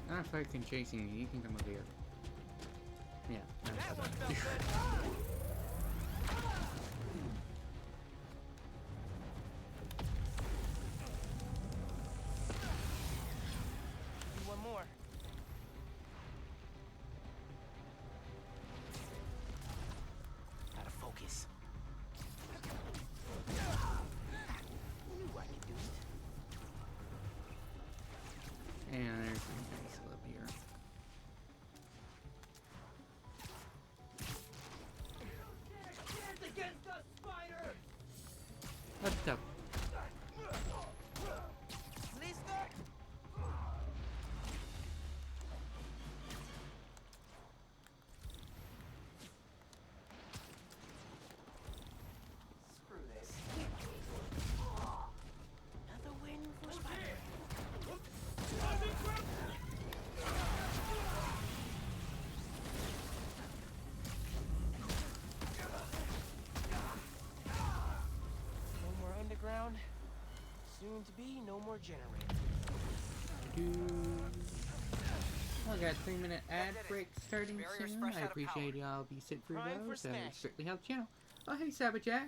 Not fucking chasing me, you can come over here. Yeah, that's That one about felt it. good. One more. going to be no more generators. I got a 3-minute ad break starting soon. I appreciate y'all be sitting through those. So strictly help the channel. Oh, hey, Sabajack.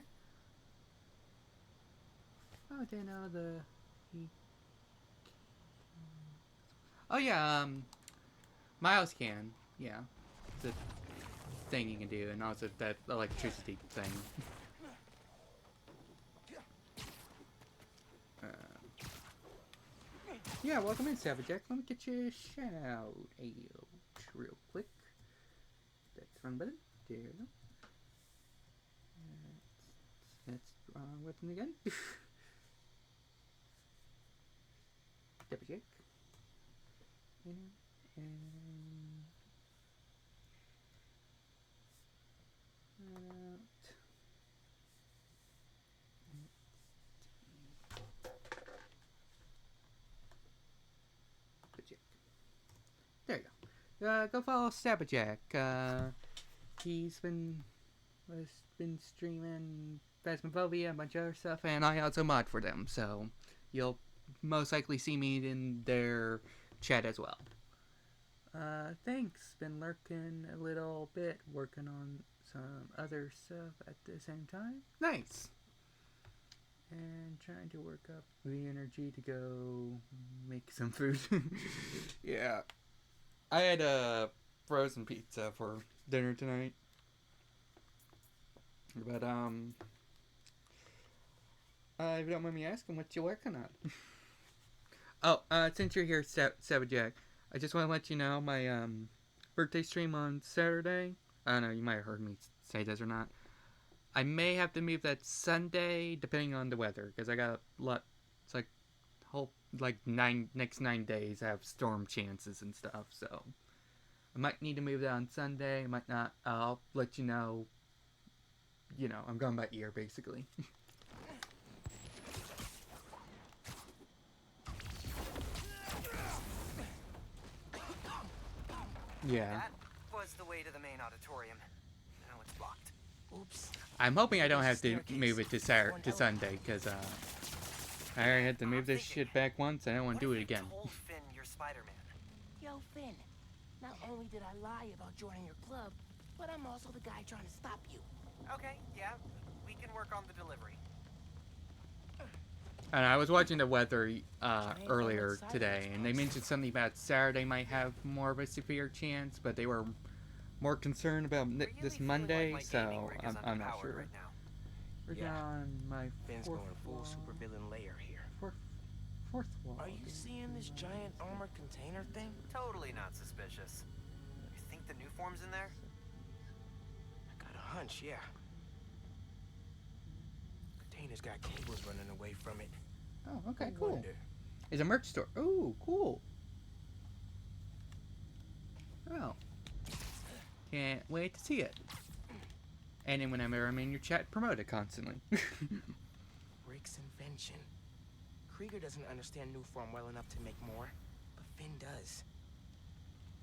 Oh, then oh yeah, Miles can. Yeah, it's a thing you can do, and also that electricity thing. Yeah, welcome in, Sabajack. Let me get you a shout out real quick. That's the wrong button. There we go. That's the wrong button again. Sabajack. And there you go. Go follow Sabajack. He's been streaming Phasmophobia, a bunch of other stuff, and I also mod for them, so you'll most likely see me in their chat as well. Thanks. Been lurking a little bit, working on some other stuff at the same time. Nice. And trying to work up the energy to go make some food. Yeah. I had a frozen pizza for dinner tonight. But, if you don't mind me asking, what you working on? Oh, since you're here, Sabajack, I just want to let you know my, birthday stream on Saturday. I don't know, you might have heard me say this or not. I may have to move that Sunday, depending on the weather, because I got a lot, it's like, next 9 days I have storm chances and stuff, so I might need to move that on Sunday, I might not. I'll let you know. You know, I'm going by ear, basically. Yeah. That was the way to the main auditorium. Now it's blocked. Oops. I'm hoping I don't have to move it to Sunday, because I already had to move this shit back once, and I don't want to do it again. Told Finn you're Spider-Man. Yo, Finn. Not only did I lie about joining your club, but I'm also the guy trying to stop you. Okay, yeah, we can work on the delivery. And I was watching the weather earlier today, and they mentioned something about Saturday might have more of a severe chance, but they were more concerned about this Monday, so I'm not sure. Right now. We're on my Finn's going full supervillain layer here. Fourth wall. Are you seeing this giant armored container thing? Totally not suspicious. You think the new form's in there? I got a hunch, yeah. Container's got cables running away from it. Oh, okay, cool. It's a merch store. Ooh, cool. Oh. Can't wait to see it. And then whenever I'm in your chat, promote it constantly. Rick's invention. Krieger doesn't understand Nuform well enough to make more, but Finn does.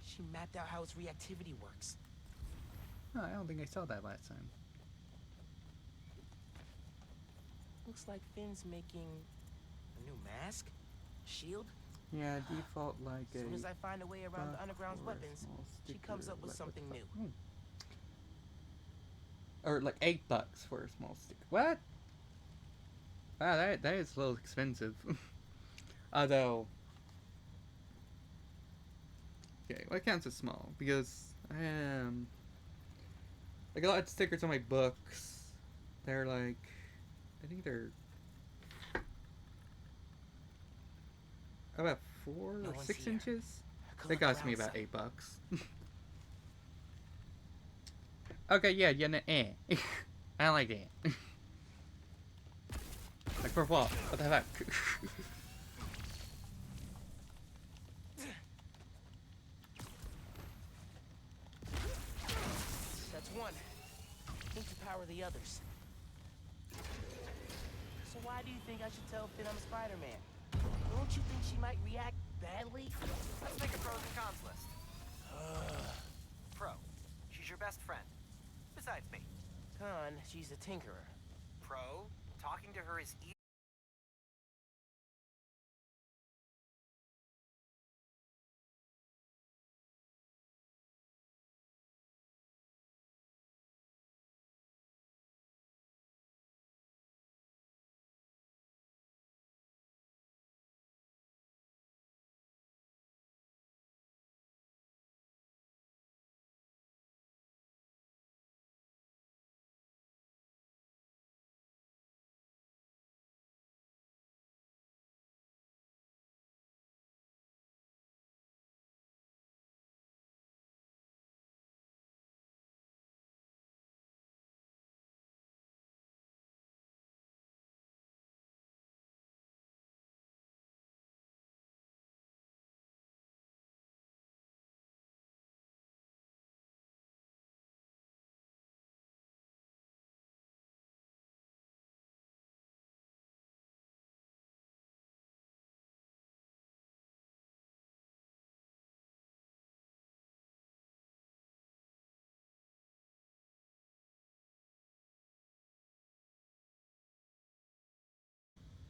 She mapped out how its reactivity works. Oh, I don't think I saw that last time. Looks like Finn's making a new mask? Shield? Yeah, default like as soon as I find a way around the Underground's weapons, she comes up with something new. Or like $8 for a small sticker. What? Wow, that is a little expensive. Although, okay, what counts as small? Because like a lot of stickers on my books, they're like, I think they're about 4 or 6 inches. They cost me about $8. Okay, yeah, I don't like that. Like for what? What the heck? That's one. Need to power the others. So why do you think I should tell Finn I'm Spider-Man? Don't you think she might react badly? Let's make a pros and cons list. Pro. She's your best friend. Besides me. Con, she's a tinkerer. Pro. Talking to her is easy.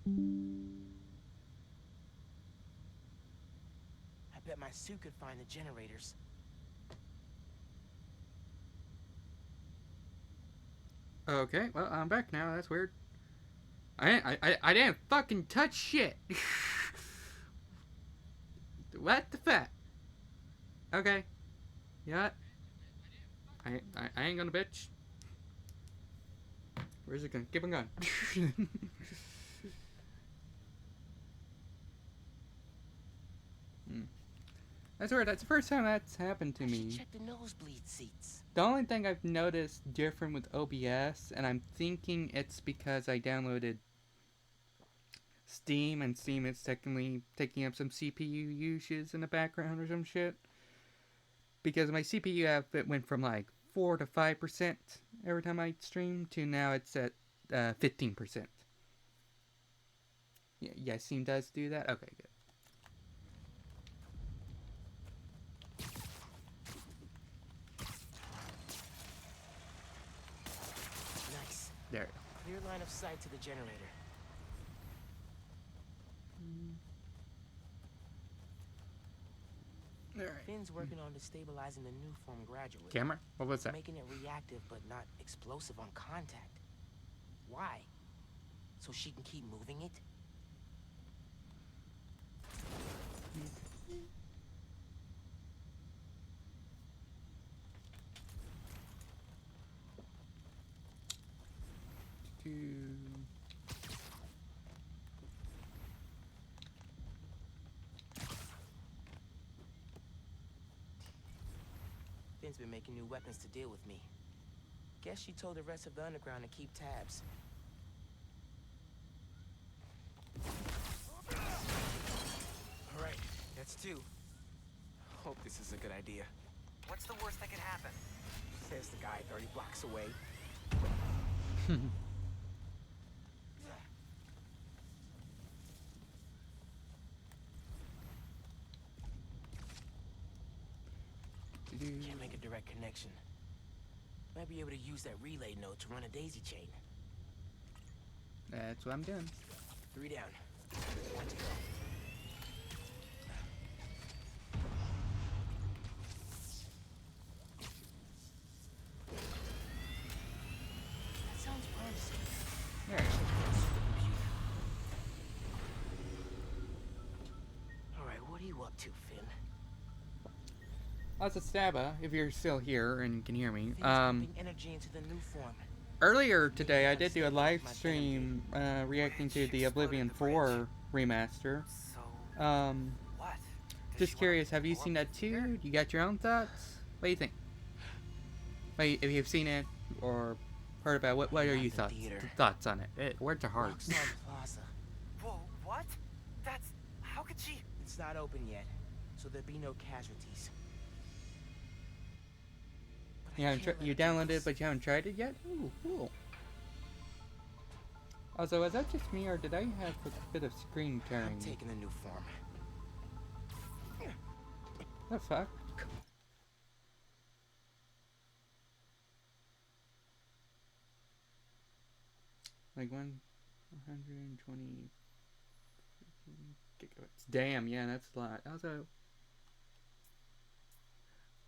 I bet my suit could find the generators. Okay, well, I'm back now. That's weird. I didn't fucking touch shit. What the fuck? Okay. You know what? I ain't gonna bitch. Where's it going? Keep on going. That's weird. That's the first time that's happened to me. Check the nosebleed seats. The only thing I've noticed different with OBS, and I'm thinking it's because I downloaded Steam, and Steam is technically taking up some CPU uses in the background or some shit. Because my CPU output went from like 4 to 5% every time I stream to now it's at 15%. Yeah, Steam does do that? Okay, good. Nice. There. Clear line of sight to the generator. Alright. Finn's working on destabilizing the new form gradually. Camera? What was that? Making it reactive but not explosive on contact. Why? So she can keep moving it? Finn's been making new weapons to deal with me. Guess she told the rest of the underground to keep tabs. Alright, that's 2. Hope this is a good idea. What's the worst that could happen? Says the guy 30 blocks away. Can't make a direct connection. Might be able to use that relay node to run a daisy chain. That's what I'm doing. 3 down. 1 to go. That sounds promising. There. Alright, what are you up to, Finn? That's a Stabba, if you're still here and can hear me. Energy into the new form. Earlier today, I did do a live stream reacting to the Oblivion 4 remaster. Just curious, have you seen that too? You got your own thoughts? What do you think? Wait, if you've seen it or heard about it, what are your thoughts on it? Words are hard. Whoa, what? That's... how could she... It's not open yet, so there'll be no casualties. You downloaded it, but you haven't tried it yet? Ooh, cool. Also, is that just me, or did I have a bit of screen tearing? I'm taking the new form. The fuck? Like 120 gigabytes. Damn, yeah, that's a lot. Also,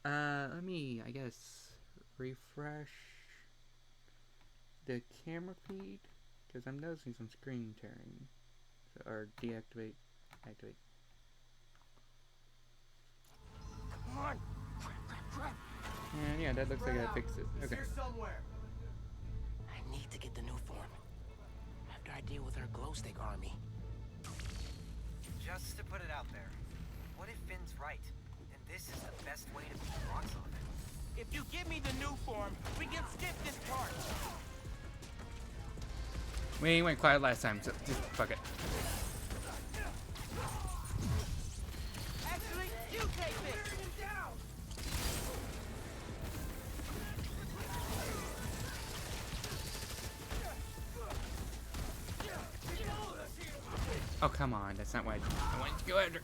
let me, I guess, refresh the camera feed, because I'm noticing some screen tearing. So, or deactivate, activate. Come on! Crap. Yeah, that looks like I fixed it. Okay. I need to get the new form. After I deal with her glow stick army. Just to put it out there, what if Finn's right, and this is the best way to beat Roxxon? If you give me the new form, we can skip this part. We went quiet last time, so just fuck it. Actually, you take this. Down. Oh, come on, that's not what I wanted to go after.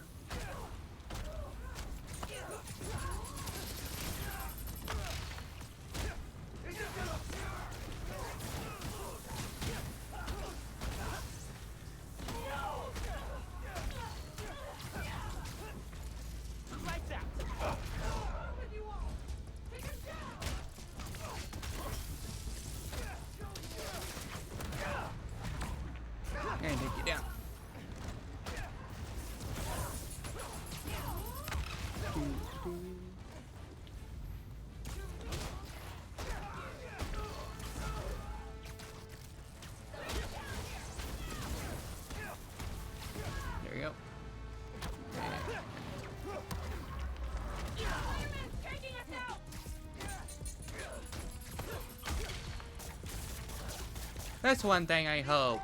That's one thing I hope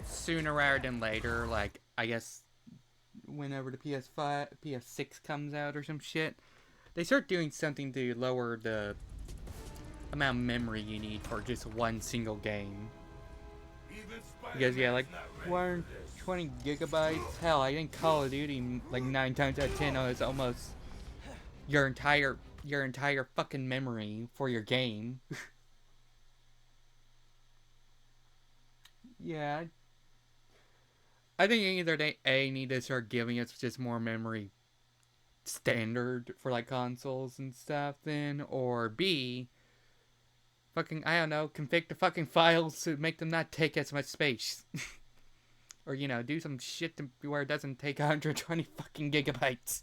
sooner rather than later, like, I guess whenever the PS6 comes out or some shit, they start doing something to lower the amount of memory you need for just one single game. Because, yeah, like, 120 gigabytes, hell, I think Call of Duty, like, 9 times out of 10 is almost your entire fucking memory for your game. Yeah, I think either they need to start giving us just more memory standard for like consoles and stuff then, or B, fucking, I don't know, config the fucking files to make them not take as much space. Or, you know, do some shit to where it doesn't take 120 fucking gigabytes.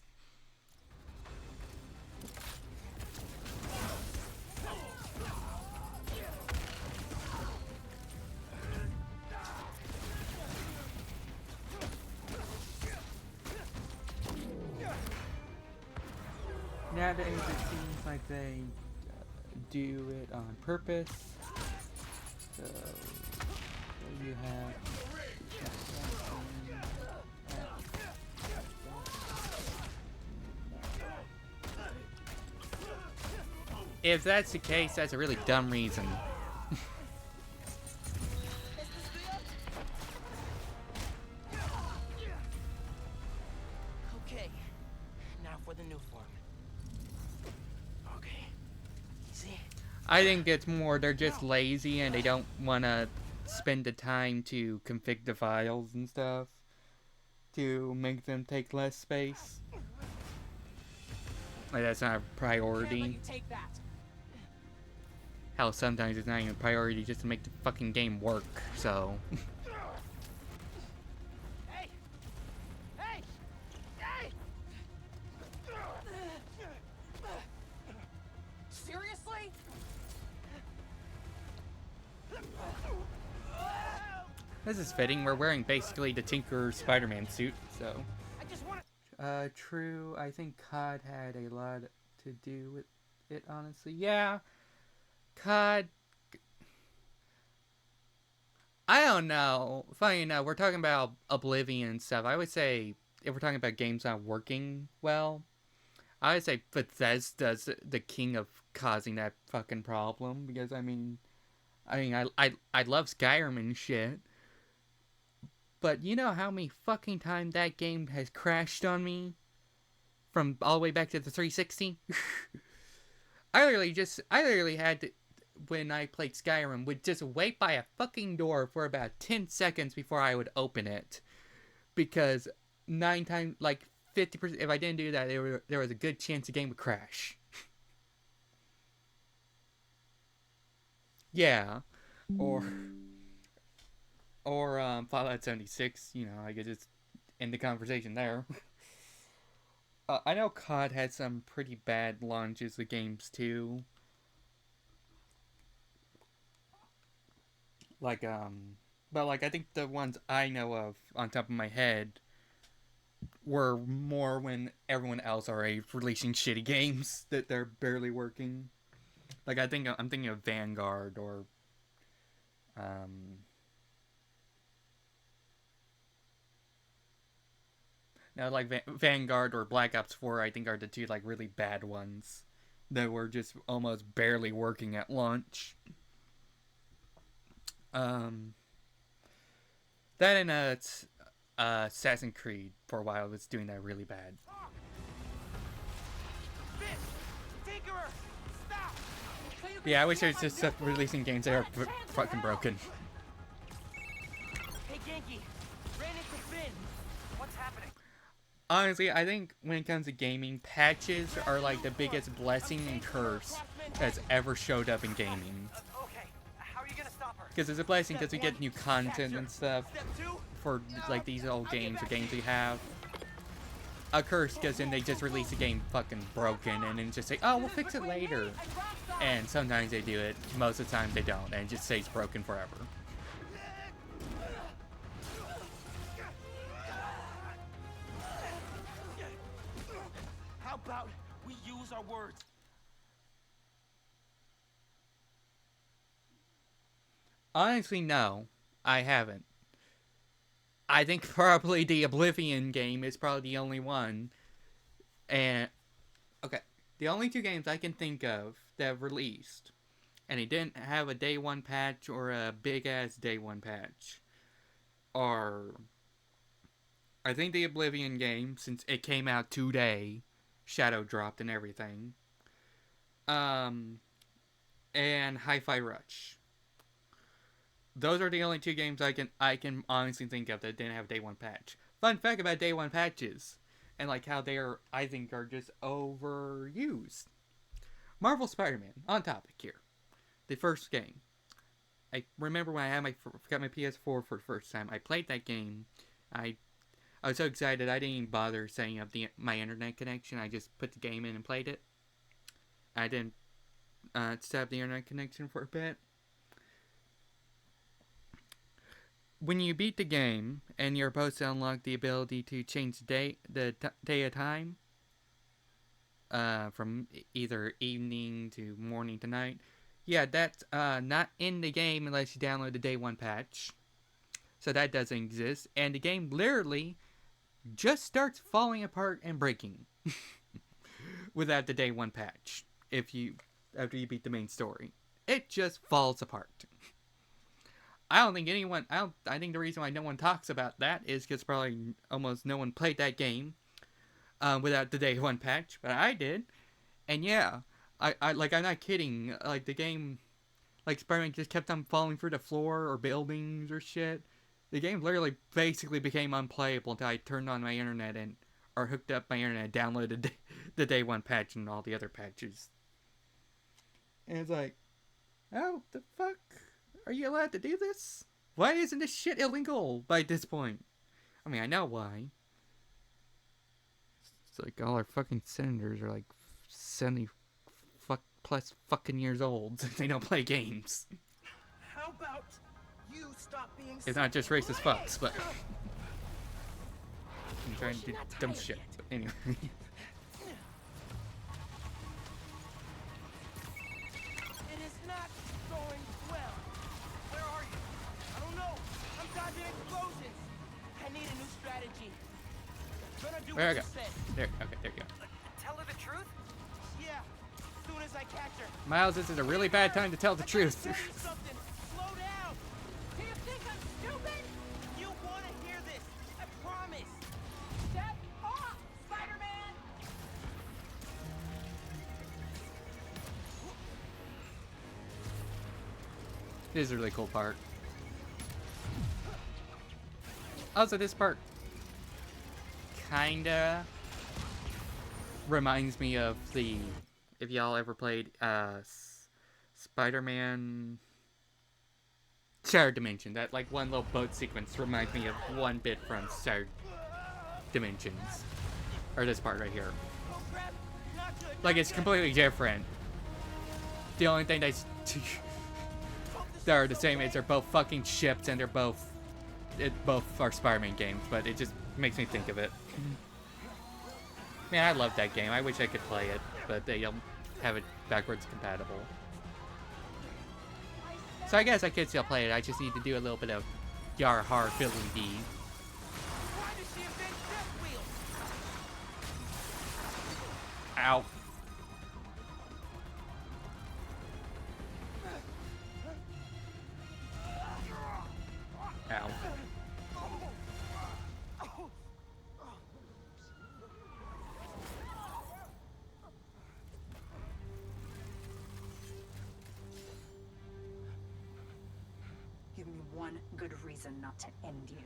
Nowadays it seems like they do it on purpose. So you have if that's the case, that's a really dumb reason. Okay, now for the new form. Okay, see? I think it's more they're just lazy and they don't want to spend the time to config the files and stuff to make them take less space. Like, that's not a priority. Hell, sometimes it's not even a priority just to make the fucking game work, so. Hey! Hey! Hey! Seriously? This is fitting. We're wearing basically the Tinker Spider-Man suit, so. True. I think COD had a lot to do with it, honestly. Yeah. COD. I don't know. Funny enough, we're talking about Oblivion and stuff. I would say, if we're talking about games not working well, I would say Bethesda's the king of causing that fucking problem. Because, I mean, I love Skyrim and shit. But you know how many fucking times that game has crashed on me? From all the way back to the 360? I literally had to, when I played Skyrim, would just wait by a fucking door for about 10 seconds before I would open it. Because 9 times, like 50%, if I didn't do that, there was a good chance the game would crash. Yeah. Or Fallout 76, you know, I could just end the conversation there. I know COD had some pretty bad launches of games too. Like, but like, I think the ones I know of on top of my head were more when everyone else already releasing shitty games that they're barely working. Like, I'm thinking of Vanguard or, now, like, Vanguard or Black Ops 4, I think, are the two, like, really bad ones that were just almost barely working at launch. That and, Assassin's Creed, for a while, was doing that really bad. Yeah, I wish they would just stop releasing games that are fucking broken. Hey, Genki. Ran into Finn. What's happening? Honestly, I think when it comes to gaming, patches are like the biggest blessing and curse that's ever showed up in gaming. Okay, how are you gonna stop her? Because it's a blessing because we get new content and stuff for like these old games or games we have. A curse because then they just release a game fucking broken and then just say, oh, we'll fix it later. And sometimes they do it, most of the time they don't, and it just stays broken forever. How about we use our words? Honestly, no, I haven't. I think probably the Oblivion game is probably the only one. And, okay, the only 2 games I can think of that have released, and it didn't have a day 1 patch or a big-ass day 1 patch, are, I think the Oblivion game, since it came out today, shadow dropped and everything, and Hi-Fi Rush. Those are the only 2 games I can honestly think of that didn't have day 1 patch. Fun fact about day 1 patches, and like how they are, I think, are just overused. Marvel Spider-Man, on topic here. The first game. I remember when I got my PS4 for the first time. I played that game. I was so excited I didn't even bother setting up my internet connection. I just put the game in and played it. I didn't set up the internet connection for a bit. When you beat the game and you're supposed to unlock the ability to change the day of time, from either evening to morning to night, yeah, that's not in the game unless you download the day 1 patch. So that doesn't exist, and the game literally just starts falling apart and breaking without the day 1 patch. After you beat the main story, it just falls apart. I think the reason why no one talks about that is because probably almost no one played that game without the day 1 patch, but I did. And yeah, I'm not kidding. Like, the game, like, Spider-Man just kept on falling through the floor or buildings or shit. The game literally basically became unplayable until I turned on my internet or hooked up my internet, downloaded the day 1 patch and all the other patches. And it's like, oh, the fuck? Are you allowed to do this? Why isn't this shit illegal by this point? I mean, I know why. It's like all our fucking senators are like 70 plus fucking years old. They don't play games. How about you stop being It's not just racist fucks, but I'm trying to do dumb shit. But anyway. It is not going well. Where are you? I don't know. I'm dodging explosions. I need a new strategy. Gonna do Where I what go? you said. There. Okay, there you go. Tell her the truth? Yeah. As soon as I catch her. Miles, this is a really bad time to tell the truth. Tell you something. Slow down. Do you think I'm stupid? You want to hear this? I promise. Step off, Spider-Man. This is a really cool part. Also, this part kinda reminds me of if y'all ever played Spider-Man Shattered Dimension. That like one little boat sequence reminds me of one bit from Shattered Dimensions. Or this part right here. Like, it's completely different. The only thing that are the same is they're both fucking ships and they're both are Spider-Man games, but it just makes me think of it. Man, I love that game. I wish I could play it, but they don't have it backwards compatible. So I guess I could still play it. I just need to do a little bit of Yar Har Philly D. Ow. Ow. Give me one good reason not to end you.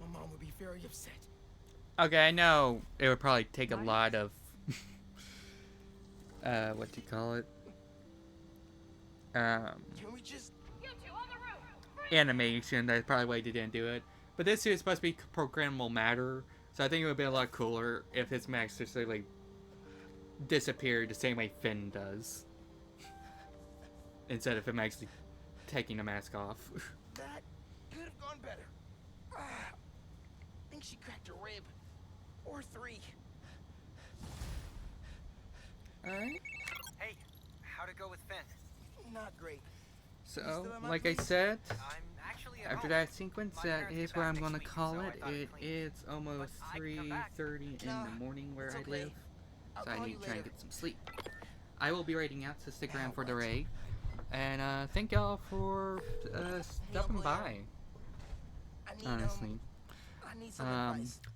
My mom would be very upset. Okay, I know it would probably take a lot of what do you call it? Can we just Animation. That's probably why they didn't do it. But this is supposed to be programmable matter, so I think it would be a lot cooler if his mask just like disappeared the same way Finn does, instead of him actually taking the mask off. That could have gone better. I think she cracked a rib. Or 3. Alright. go with Finn? Not great. So, like I said, after that sequence, that is where I'm going to call it. It is almost 3:30 in the morning where I live, so I need to try and get some sleep. I will be raiding out, so stick around for the raid. And thank y'all for stopping by. Honestly,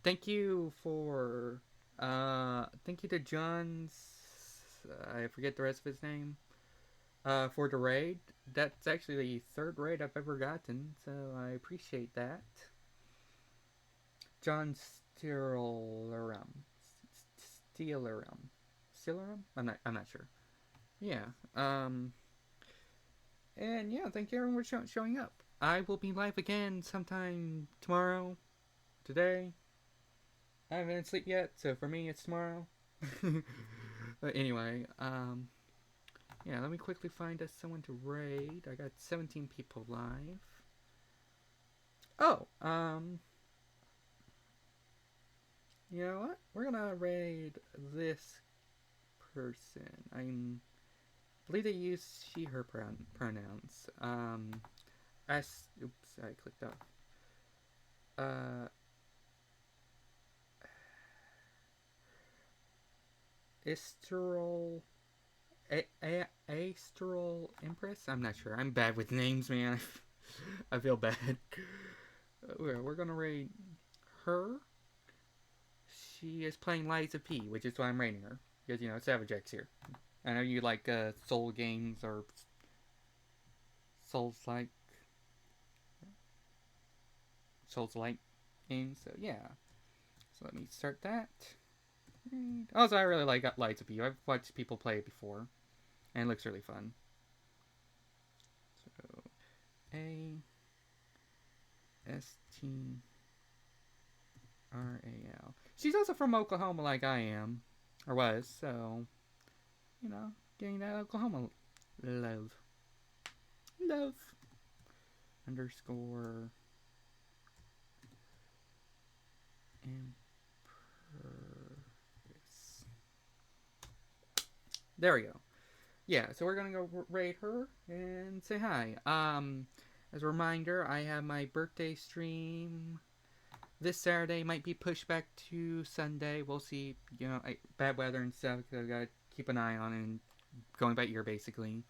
thank you for thank you to John's. I forget the rest of his name. For the raid. That's actually the third raid I've ever gotten, so I appreciate that. John Steelerum. Steelerum? I'm not sure. Yeah. And yeah, thank you everyone for showing up. I will be live again sometime tomorrow. Today. I haven't been asleep yet, so for me it's tomorrow. But anyway, yeah, let me quickly find us someone to raid. I got 17 people live. Oh, you know what? We're gonna raid this person. I believe they use she, her pronouns. Oops, I clicked off. Astral Empress? I'm not sure. I'm bad with names, man. I feel bad. We're gonna raid her. She is playing Lies of P, which is why I'm raiding her. Because, you know, Savage X here. I know you like Soul games or Souls-like games, so yeah. So let me start that. Also, I really like Lies of P. I've watched people play it before. And it looks really fun. So, A-S-T-R-A-L. She's also from Oklahoma like I am. Or was, so, you know, getting that Oklahoma love. Underscore. Empress. There we go. Yeah, so we're gonna go raid her and say hi. As a reminder, I have my birthday stream this Saturday. Might be pushed back to Sunday. We'll see. You know, bad weather and stuff. So I gotta keep an eye on it and going by ear, basically.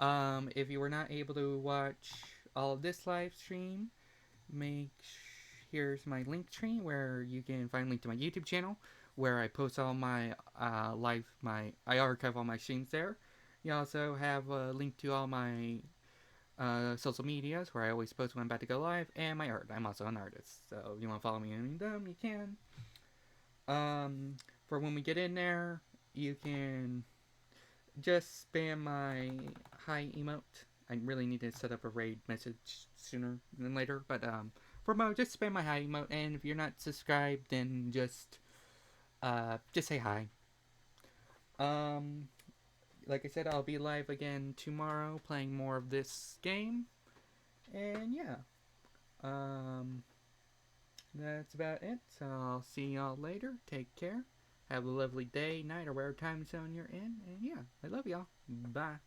If you were not able to watch all of this live stream, here's my link tree where you can find a link to my YouTube channel where I post all my I archive all my streams there. You also have a link to all my social medias where I always post when I'm about to go live, and my art. I'm also an artist, so if you want to follow me on them, you can. For when we get in there, you can just spam my hi emote. I really need to set up a raid message sooner than later, but for mo, just spam my hi emote, and if you're not subscribed, then just say hi. Like I said, I'll be live again tomorrow playing more of this game. And yeah. That's about it. So I'll see y'all later. Take care. Have a lovely day, night, or whatever time zone you're in. And yeah, I love y'all. Bye.